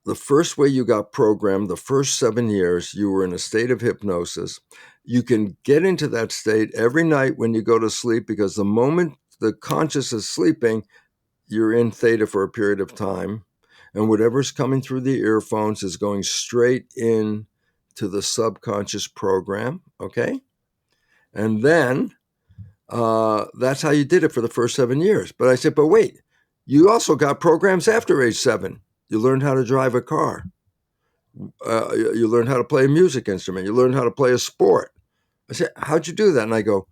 the first way you got programmed, the first 7 years, you were in a state of hypnosis. You can get into that state every night when you go to sleep because the moment the conscious is sleeping, you're in theta for a period of time. And whatever's coming through the earphones is going straight in to the subconscious program. Okay. And then that's how you did it for the first 7 years. But I said, but wait, you also got programs after age 7. You learned how to drive a car. You learned how to play a music instrument. You learned how to play a sport. I said, how'd you do that? And I go,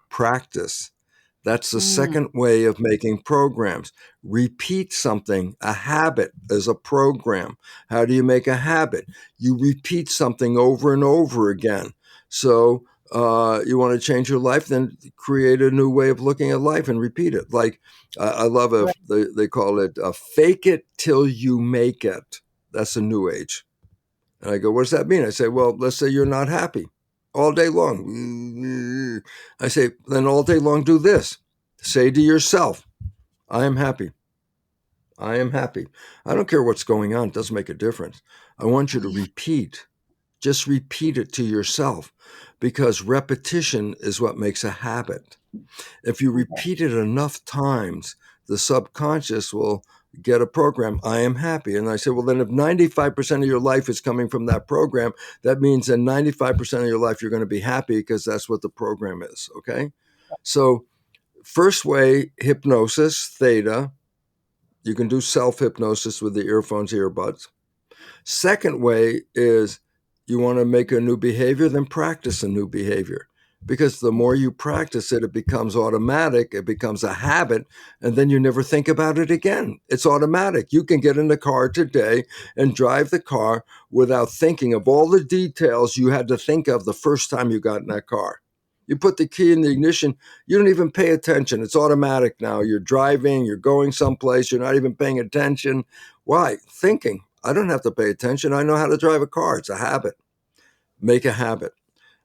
practice. That's the second way of making programs. Repeat something. A habit is a program. How do you make a habit? You repeat something over and over again. So you want to change your life, then create a new way of looking at life and repeat it. Like I love Right. they call it fake it till you make it. That's a new age. And I go, what does that mean? I say, well, let's say you're not happy all day long. I say, then all day long do this. Say to yourself, I am happy. I am happy. I don't care what's going on. It doesn't make a difference. I want you to repeat. Just repeat it to yourself because repetition is what makes a habit. If you Okay. repeat it enough times, the subconscious will get a program, I am happy. And I say, well, then if 95% of your life is coming from that program, that means that 95% of your life you're going to be happy because that's what the program is. Okay. So, first way, hypnosis, theta. You can do self hypnosis with the earphones, earbuds. Second way is you want to make a new behavior, then practice a new behavior. Because the more you practice it, it becomes automatic, it becomes a habit, and then you never think about it again. It's automatic. You can get in the car today and drive the car without thinking of all the details you had to think of the first time you got in that car. You put the key in the ignition, you don't even pay attention. It's automatic now. You're driving, you're going someplace, you're not even paying attention. Why? Thinking. I don't have to pay attention. I know how to drive a car. It's a habit. Make a habit.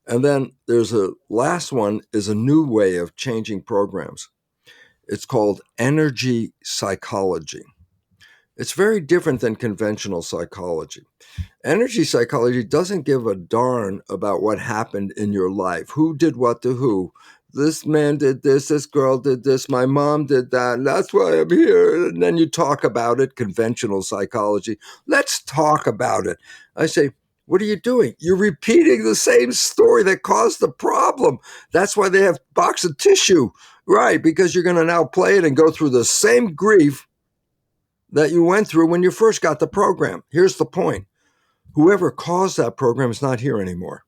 And then there's a last one is a new way of changing programs. It's called energy psychology. It's very different than conventional psychology. Energy psychology doesn't give a darn about what happened in your life. Who did what to who? This man did this girl did this, my mom did that, and that's why I'm here. And then you talk about it, conventional psychology. Let's talk about it. I say, what are you doing? You're repeating the same story that caused the problem. That's why they have box of tissue. Right, because you're going to now play it and go through the same grief that you went through when you first got the program. Here's the point. Whoever caused that program is not here anymore.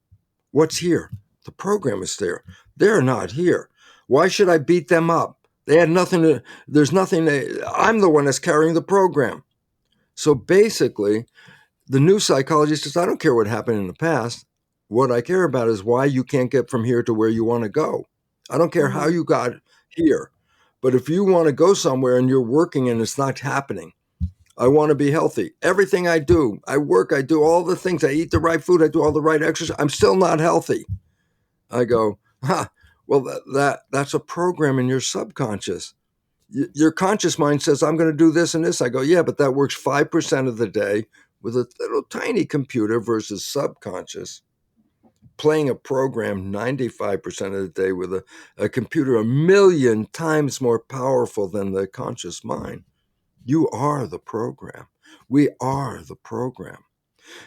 What's here? The program is there. They're not here. Why should I beat them up? They had nothing to, there's nothing, I'm the one that's carrying the program. So basically, the new psychology says, I don't care what happened in the past. What I care about is why you can't get from here to where you want to go. I don't care how you got here. But if you want to go somewhere and you're working and it's not happening, I want to be healthy. Everything I do, I work, I do all the things. I eat the right food, I do all the right exercise. I'm still not healthy. I go, well, that's a program in your subconscious. Your conscious mind says, I'm going to do this and this. I go, yeah, but that works 5% of the day with a little tiny computer versus subconscious. Playing a program 95% of the day with a computer 1,000,000 times more powerful than the conscious mind. You are the program. We are the program.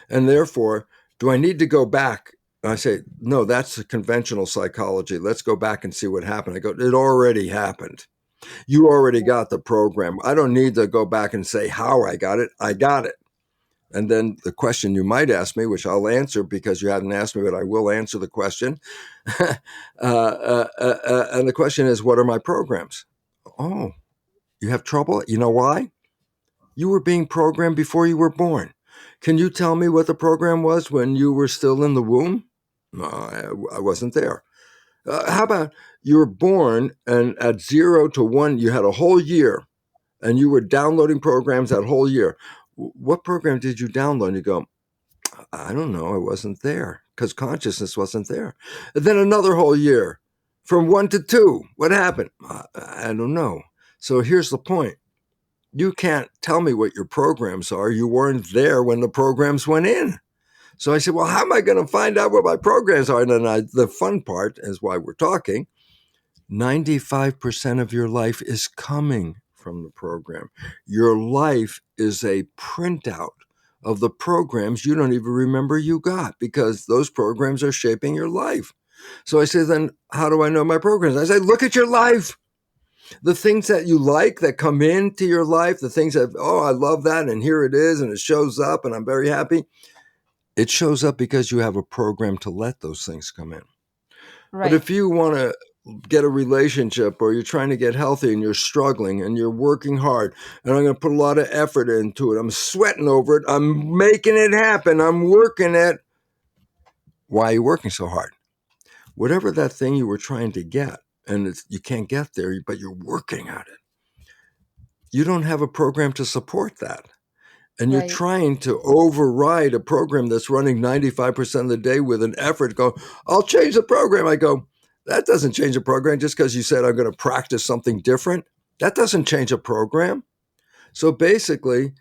And therefore, do I need to go back? I say, no, that's the conventional psychology. Let's go back and see what happened. I go, it already happened. You already got the program. I don't need to go back and say how I got it. I got it. And then the question you might ask me, which I'll answer because you hadn't asked me, but I will answer the question. And the question is, what are my programs? Oh, you have trouble? You know why? You were being programmed before you were born. Can you tell me what the program was when you were still in the womb? No, I wasn't there. How about you were born and at 0 to 1, you had a whole year and you were downloading programs that whole year. What program did you download? And you go, I don't know. I wasn't there because consciousness wasn't there. And then another whole year from 1 to 2. What happened? I don't know. So here's the point. You can't tell me what your programs are. You weren't there when the programs went in. So I said, well, how am I going to find out what my programs are? And then the fun part is why we're talking. 95% of your life is coming from the program. Your life is a printout of the programs you don't even remember you got because those programs are shaping your life. So I say, then how do I know my programs? I say, look at your life. The things that you like that come into your life, the things that, oh, I love that, and here it is, and it shows up, and I'm very happy. It shows up because you have a program to let those things come in. Right. But if you want to get a relationship or you're trying to get healthy and you're struggling and you're working hard and I'm going to put a lot of effort into it, I'm sweating over it, I'm making it happen, I'm working it. Why are you working so hard? Whatever that thing you were trying to get, and you can't get there, but you're working at it. You don't have a program to support that. And you're trying to override a program that's running 95% of the day with an effort. Go, I'll change the program. I go, that doesn't change the program just because you said I'm going to practice something different. That doesn't change a program. So basically,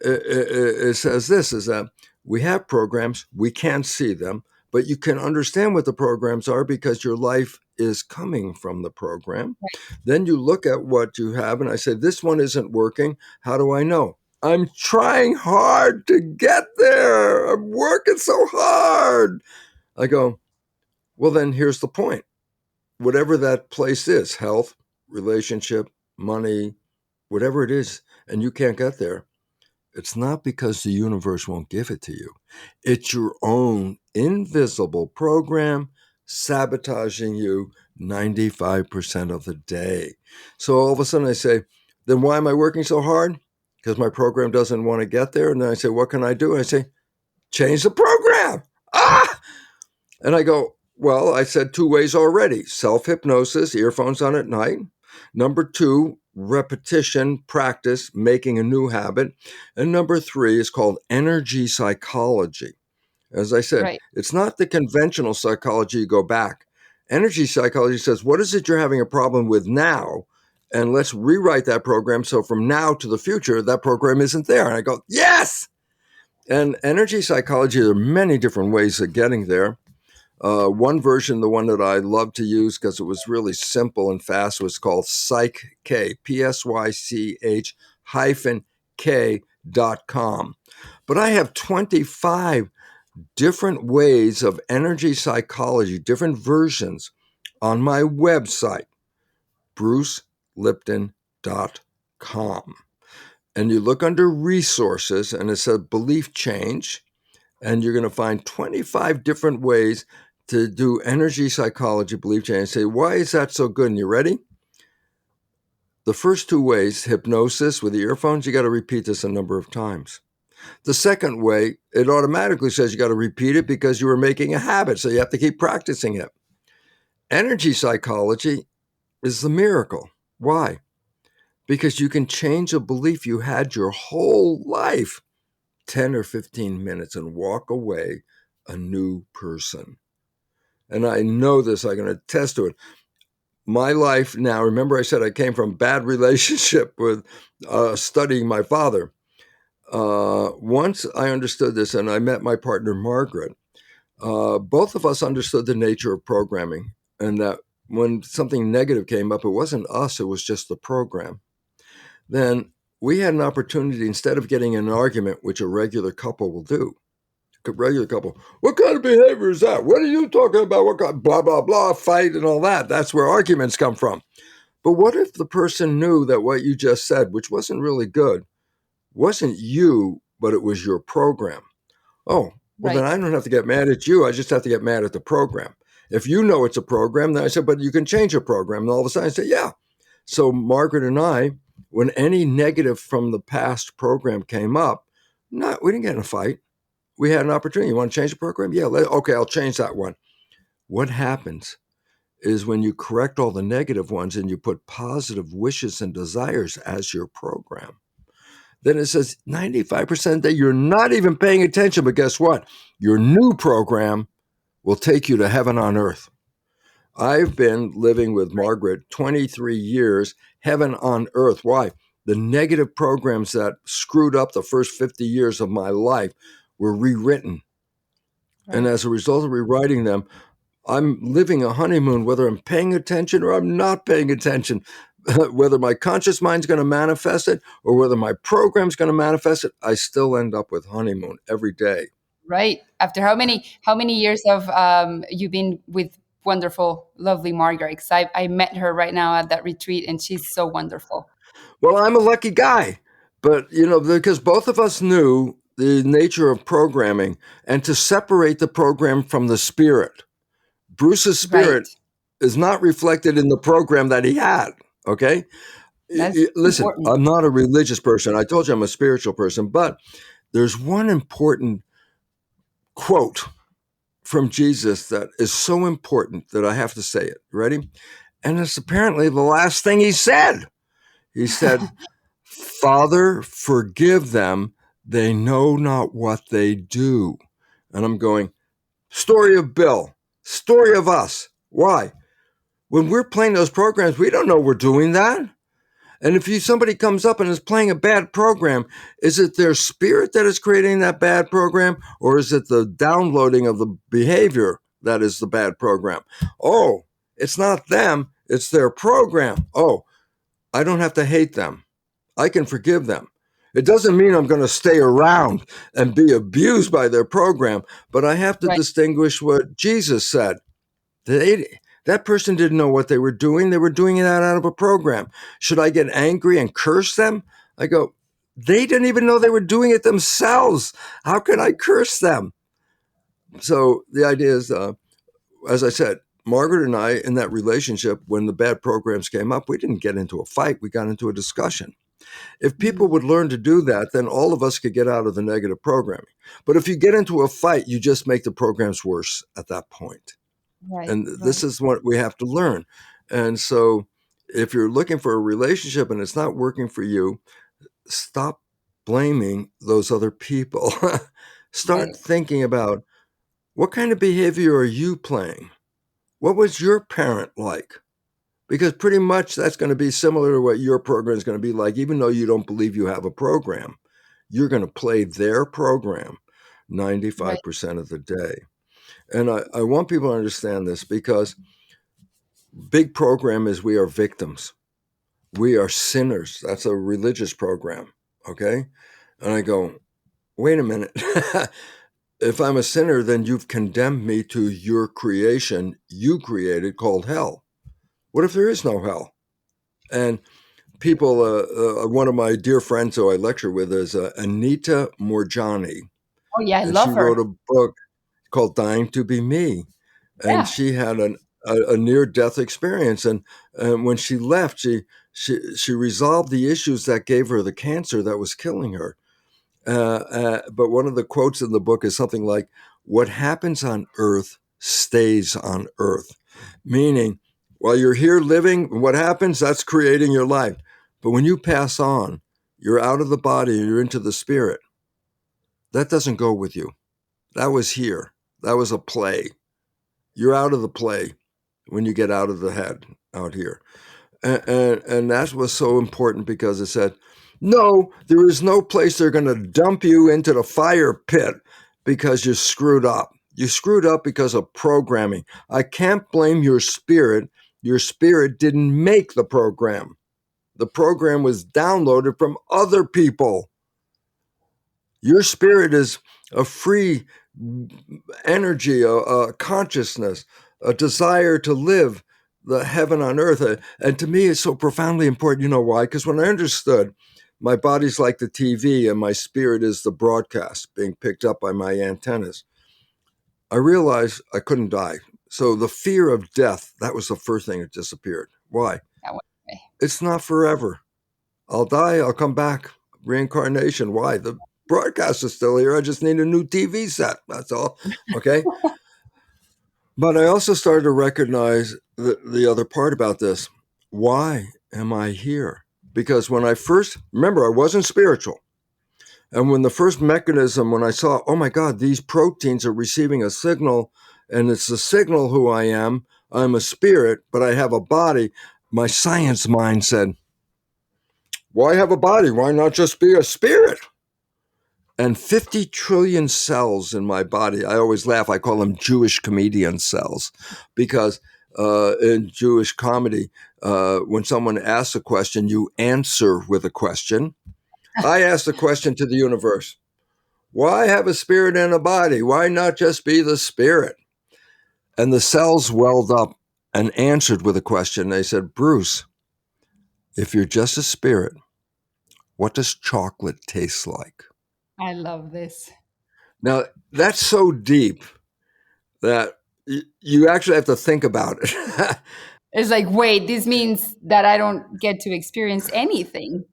it says this, is that we have programs, we can't see them, but you can understand what the programs are because your life is coming from the program. Then you look at what you have, and I say, this one isn't working. How do I know? I'm trying hard to get there. I'm working so hard. I go, well, then here's the point. Whatever that place is, health, relationship, money, whatever it is, and you can't get there, it's not because the universe won't give it to you. It's your own invisible program sabotaging you 95% of the day. So all of a sudden I say, then why am I working so hard? Because my program doesn't want to get there. And then I say, what can I do? And I say, change the program. And I go, well, I said 2 ways already. Self-hypnosis, earphones on at night. Number 2, repetition, practice, making a new habit. And number 3 is called energy psychology. As I said, It's not the conventional psychology you go back. Energy psychology says, what is it you're having a problem with now? And let's rewrite that program so from now to the future, that program isn't there. And I go, yes! And energy psychology, there are many different ways of getting there. One version, the one that I love to use because it was really simple and fast, was called Psych K, Psych K.com. But I have 25 different ways of energy psychology, different versions on my website. brucelipton.com. And you look under resources and it says belief change, and you're going to find 25 different ways to do energy psychology belief change. And say, why is that so good? And you ready? The first two ways, hypnosis with the earphones, you got to repeat this a number of times. The second way, it automatically says you got to repeat it because you were making a habit, so you have to keep practicing it. Energy psychology is the miracle. Why? Because you can change a belief you had your whole life, 10 or 15 minutes, and walk away a new person. And I know this, I can attest to it. My life now, remember I said I came from a bad relationship with studying my father. Once I understood this and I met my partner, Margaret, both of us understood the nature of programming, and that when something negative came up, it wasn't us, it was just the program. Then we had an opportunity, instead of getting in an argument, which a regular couple will do, what kind of behavior is that? What are you talking about? What kind, blah, blah, blah, fight and all that. That's where arguments come from. But what if the person knew that what you just said, which wasn't really good, wasn't you, but it was your program? Oh, well, then I don't have to get mad at you. I just have to get mad at the program. If you know it's a program, then I said, but you can change a program. And all of a sudden I said, yeah. So Margaret and I, when any negative from the past program came up, we didn't get in a fight. We had an opportunity. You want to change the program? Yeah, okay, I'll change that one. What happens is when you correct all the negative ones and you put positive wishes and desires as your program, then it says 95% that you're not even paying attention. But guess what? Your new program will take you to heaven on earth. I've been living with Margaret 23 years, heaven on earth. Why? The negative programs that screwed up the first 50 years of my life were rewritten. Right. And as a result of rewriting them, I'm living a honeymoon, whether I'm paying attention or I'm not paying attention. Whether my conscious mind's going to manifest it or whether my program's going to manifest it, I still end up with honeymoon every day. Right. After how many years of you've been with wonderful, lovely Margaret? Because I met her right now at that retreat, and she's so wonderful. Well, I'm a lucky guy, but because both of us knew the nature of programming and to separate the program from the spirit. Bruce's spirit is not reflected in the program that he had. Okay. Listen, important. I'm not a religious person. I told you I'm a spiritual person, but there's one important quote from Jesus that is so important that I have to say it. Ready? And it's apparently the last thing he said. He said, Father, forgive them. They know not what they do. And I'm going, story of Bill, story of us. Why? When we're playing those programs, we don't know we're doing that. And if somebody comes up and is playing a bad program, is it their spirit that is creating that bad program, or is it the downloading of the behavior that is the bad program? Oh, it's not them, it's their program. Oh, I don't have to hate them. I can forgive them. It doesn't mean I'm going to stay around and be abused by their program, but I have to distinguish what Jesus said. That person didn't know what they were doing. They were doing it out of a program. Should I get angry and curse them? I go, they didn't even know they were doing it themselves. How can I curse them? So the idea is, as I said, Margaret and I, in that relationship, when the bad programs came up, we didn't get into a fight. We got into a discussion. If people would learn to do that, then all of us could get out of the negative programming. But if you get into a fight, you just make the programs worse at that point. This is what we have to learn. And so if you're looking for a relationship and it's not working for you, stop blaming those other people. Start thinking about, what kind of behavior are you playing? What was your parent like? Because pretty much that's going to be similar to what your program is going to be like. Even though you don't believe you have a program, you're going to play their program 95% of the day. And I want people to understand this, because big program is we are victims. We are sinners. That's a religious program, okay? And I go, wait a minute. If I'm a sinner, then you've condemned me to your creation you created called hell. What if there is no hell? And people, one of my dear friends who I lecture with is Anita Morjani. Oh yeah, I And she love her. wrote a book called Dying to Be Me. And Yeah. she had a near-death experience. And when she left, she resolved the issues that gave her the cancer that was killing her. But one of the quotes in the book is something like, "What happens on earth stays on earth," meaning while you're here living, what happens, that's creating your life. But when you pass on, you're out of the body and you're into the spirit. That doesn't go with you. That was here. That was a play. You're out of the play when you get out of the head out here. And that was so important because it said, no, there is no place they're going to dump you into the fire pit because you screwed up. You screwed up because of programming. I can't blame your spirit. Your spirit didn't make the program. The program was downloaded from other people. Your spirit is a free energy, a consciousness, a desire to live the heaven on earth. And to me, it's so profoundly important. You know why? Because when I understood my body's like the TV and my spirit is the broadcast being picked up by my antennas, I realized I couldn't die. So the fear of death, that was the first thing that disappeared. Why? That went away. It's not forever. I'll die, I'll come back. Reincarnation. Why? The broadcast is still here. I just need a new TV set. That's all. Okay. But I also started to recognize the other part about this. Why am I here? Because when I first, remember, I wasn't spiritual. And when the first mechanism, when I saw, oh my God, these proteins are receiving a signal, and it's the signal who I am. I'm a spirit, but I have a body. My science mind said, why have a body? Why not just be a spirit? And 50 trillion cells in my body. I always laugh. I call them Jewish comedian cells because in Jewish comedy, when someone asks a question, you answer with a question. I asked a question to the universe. Why have a spirit and a body? Why not just be the spirit? And the cells welled up and answered with a question. They said, Bruce, if you're just a spirit, what does chocolate taste like? I love this. Now, that's so deep that you actually have to think about it. It's like, wait, this means that I don't get to experience anything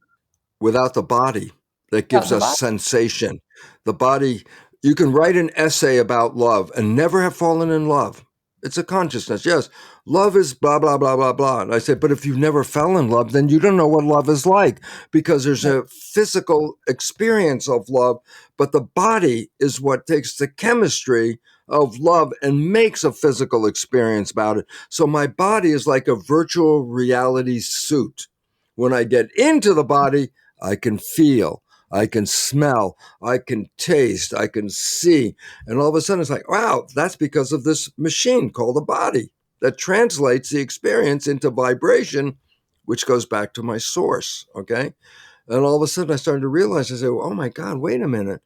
Without the body that without gives the us body. sensation. The body, you can write an essay about love and never have fallen in love. It's a consciousness. Yes, love is blah, blah, blah, blah, blah. And I said, but if you never fell in love, then you don't know what love is like because there's a physical experience of love, but the body is what takes the chemistry of love and makes a physical experience about it. So my body is like a virtual reality suit. When I get into the body, I can feel, I can smell, I can taste, I can see. And all of a sudden it's like, wow, that's because of this machine called a body that translates the experience into vibration, which goes back to my source. Okay. And all of a sudden I started to realize, I said, oh my God, wait a minute.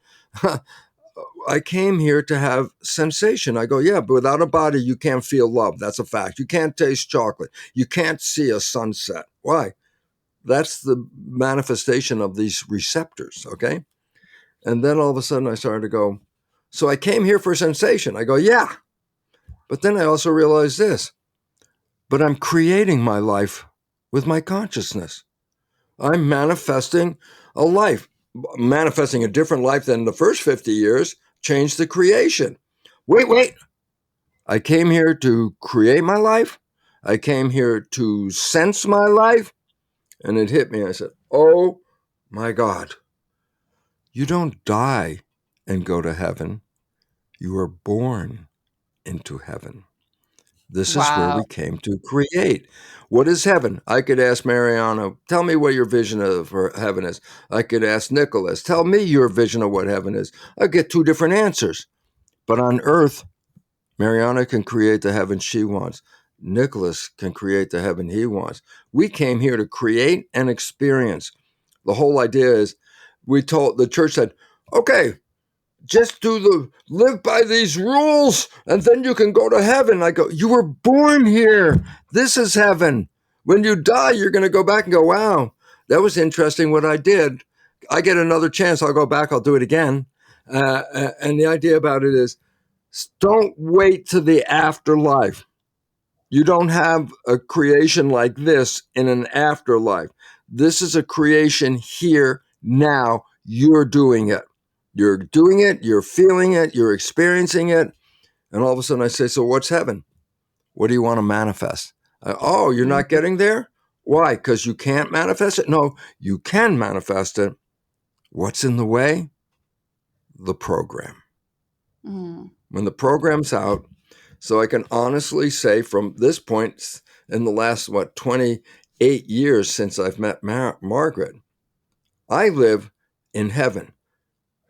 I came here to have sensation. I go, yeah, but without a body, you can't feel love. That's a fact. You can't taste chocolate. You can't see a sunset. Why? That's the manifestation of these receptors, okay? And then all of a sudden I started to go, so I came here for sensation. I go, yeah. But then I also realized this, but I'm creating my life with my consciousness. I'm manifesting a life, manifesting a different life than the first 50 years, changed the creation. Wait. I came here to create my life. I came here to sense my life. And it hit me. I said, oh my God. You don't die and go to heaven. You are born into heaven. This is where Wow. we came to create. What is heaven? I could ask Mariana, tell me what your vision of heaven is. I could ask Nicholas, tell me your vision of what heaven is. I get two different answers. But on earth, Mariana can create the heaven she wants. Nicholas can create the heaven he wants. We came here to create and experience. The whole idea is the church said, okay, just live by these rules and then you can go to heaven. I go, you were born here. This is heaven. When you die, you're going to go back and go, wow, that was interesting what I did. I get another chance. I'll go back. I'll do it again. And the idea about it is don't wait to the afterlife. You don't have a creation like this in an afterlife. This is a creation here, now. You're doing it. You're doing it. You're feeling it. You're experiencing it. And all of a sudden I say, so what's heaven? What do you want to manifest? Oh, you're not getting there? Why? Because you can't manifest it? No, you can manifest it. What's in the way? The program. When the program's out, so I can honestly say from this point in the last, 28 years since I've met Margaret, I live in heaven.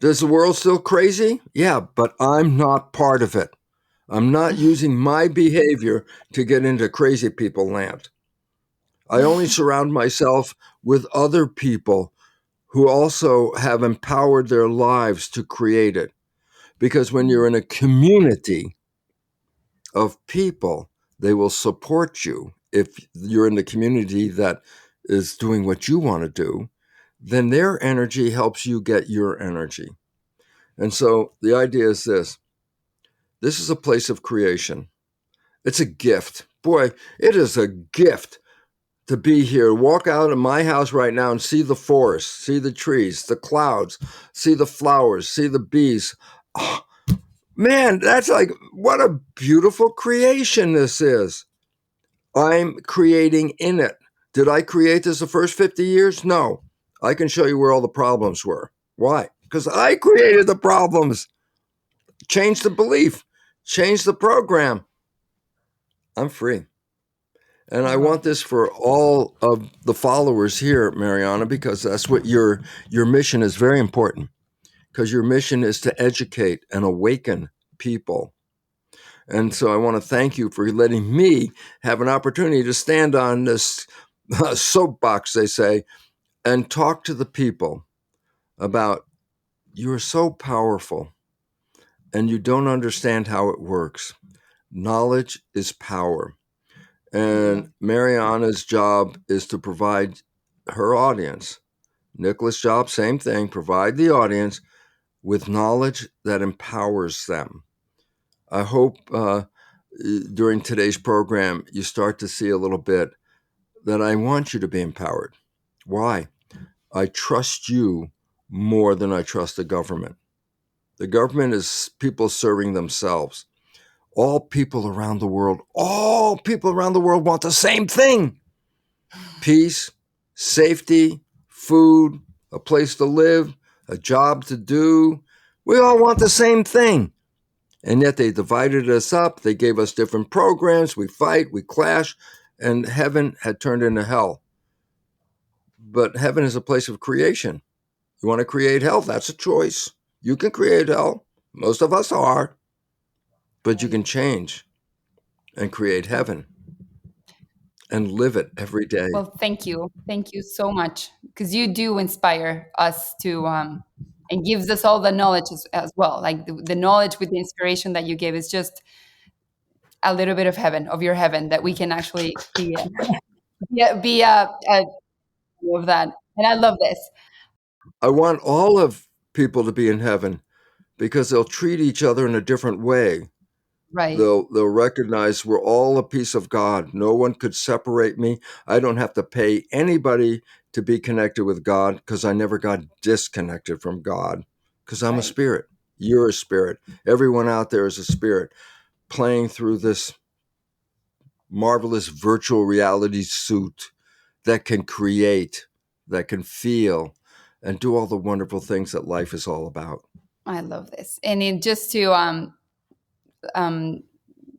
Does the world still crazy? Yeah, but I'm not part of it. I'm not using my behavior to get into crazy people land. I only surround myself with other people who also have empowered their lives to create it. Because when you're in a community of people, they will support you. If you're in the community that is doing what you want to do, then their energy helps you get your energy. And so the idea is this is a place of creation. It's a gift. Boy, it is a gift to be here. Walk out of my house right now and see the forest, see the trees, the clouds, see the flowers, see the bees. Oh, man, that's like, what a beautiful creation this is. I'm creating in it. Did I create this the first 50 years? No. I can show you where all the problems were. Why? Because I created the problems. Change the belief, change the program. I'm free. And I want this for all of the followers here, Mariana, because that's what your mission is very important. Because your mission is to educate and awaken people. And so I want to thank you for letting me have an opportunity to stand on this soapbox, they say, and talk to the people about you're so powerful and you don't understand how it works. Knowledge is power. And Mariana's job is to provide her audience. Nicholas' job, same thing, provide the audience with knowledge that empowers them. I hope during today's program you start to see a little bit that I want you to be empowered. Why? I trust you more than I trust the government. The government is people serving themselves. All people around the world want the same thing. Peace, safety, food, a place to live, a job to do. We all want the same thing. And yet they divided us up. They gave us different programs. We fight, we clash, and heaven had turned into hell. But heaven is a place of creation. You want to create hell? That's a choice. You can create hell. Most of us are. But you can change and create heaven and live it every day. Well, thank you. Thank you so much, because you do inspire us to, and gives us all the knowledge as well. Like the knowledge with the inspiration that you give is just a little bit of heaven, of your heaven, that we can actually be of that. And I love this. I want all of people to be in heaven because they'll treat each other in a different way. Right. They'll recognize we're all a piece of God. No one could separate me. I don't have to pay anybody to be connected with God because I never got disconnected from God because I'm a spirit. You're a spirit. Everyone out there is a spirit playing through this marvelous virtual reality suit that can create, that can feel, and do all the wonderful things that life is all about. I love this. And just to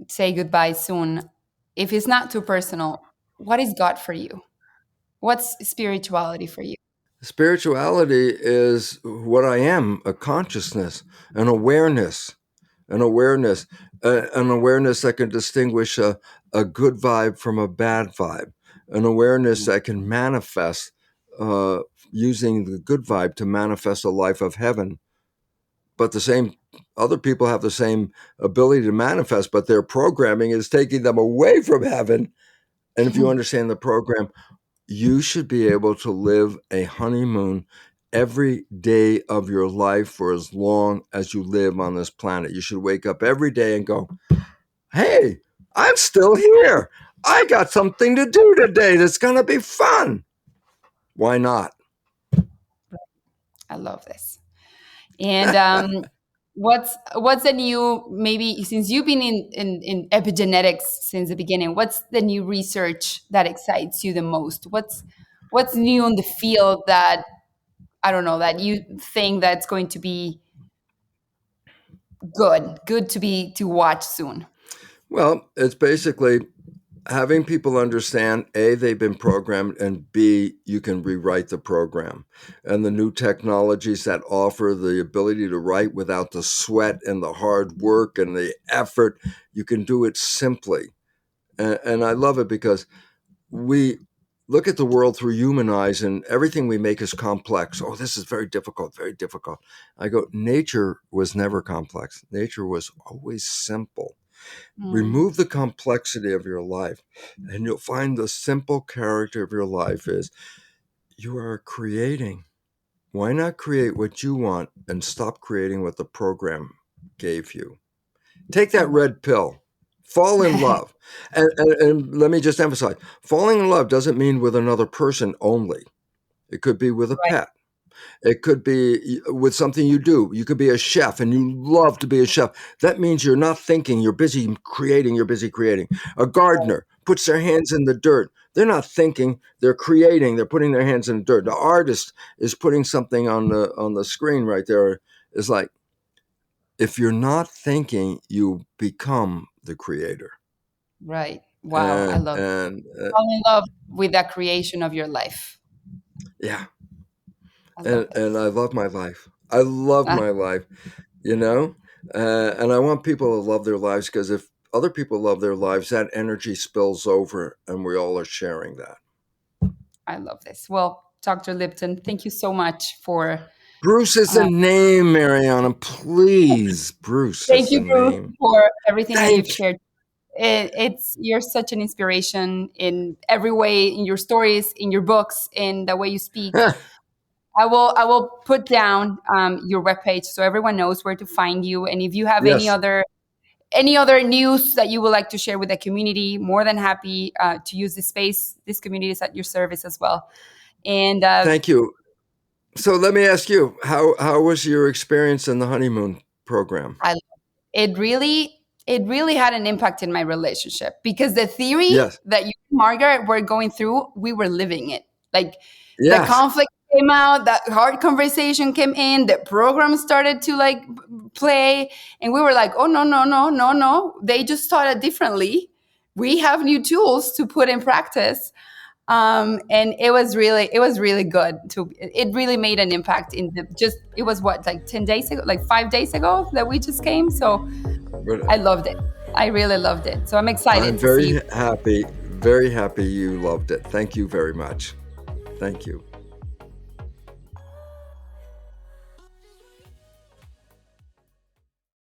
say goodbye soon, if it's not too personal, what is God for you? What's spirituality for you? Spirituality is what I am, a consciousness, an awareness, an awareness, an awareness that can distinguish a good vibe from a bad vibe, an awareness that can manifest using the good vibe to manifest a life of heaven. But the same other people have the same ability to manifest, but their programming is taking them away from heaven And if you understand the program, you should be able to live a honeymoon every day of your life for as long as you live on this planet. You should wake up every day and go, hey, I'm still here. I got something to do today that's going to be fun. Why not? I love this. And what's the new, maybe since you've been in epigenetics since the beginning, what's the new research that excites you the most? What's new in the field that, I don't know, that you think that's going to be good to watch soon? Well, it's basically having people understand, A, they've been programmed, and B, you can rewrite the program. And the new technologies that offer the ability to write without the sweat and the hard work and the effort, you can do it simply. And I love it because we look at the world through human eyes and everything we make is complex. Oh, this is very difficult, very difficult. I go, nature was never complex. Nature was always simple. Remove the complexity of your life, and you'll find the simple character of your life is you are creating. Why not create what you want and stop creating what the program gave you? Take that red pill. Fall in love. And let me just emphasize, falling in love doesn't mean with another person only. It could be with a Right. pet. It could be with something you do. You could be a chef and you love to be a chef. That means you're not thinking, you're busy creating, you're busy creating. A gardener puts their hands in the dirt. They're not thinking, they're creating, they're putting their hands in the dirt. The artist is putting something on the screen right there. Is like, if you're not thinking, you become the creator. Right. Wow. I love it. And Fall in love with the creation of your life. yeah, I love and this. I love my life. I love Ah, my life, you know? And I want people to love their lives because if other people love their lives, that energy spills over and we all are sharing that. I love this. Well, Dr. Lipton, thank you so much for. Bruce is Uh, a name, Mariana. Please, Bruce thank is a you, Bruce, name. for everything that you've Thank shared. You're such an inspiration in every way, in your stories, in your books, in the way you speak. you. I will put down your webpage so everyone knows where to find you. And if you have Yes. any other news that you would like to share with the community, more than happy to use this space. This community is at your service as well. And Thank you. So let me ask you, how was your experience in the honeymoon program? I it really had an impact in my relationship because the theory Yes. that you and Margaret were going through, we were living it. Like the Yes. conflict came out, that hard conversation came in, the program started to like play, and we were like, oh no, no, no, no, no. They just taught it differently. We have new tools to put in practice. And it was really good to it really made an impact in the just it was what, like 10 days ago, like 5 days ago that we just came. So But I loved it. I really loved it. So I'm I'm excited to see. very happy you loved it. Thank you very much. Thank you.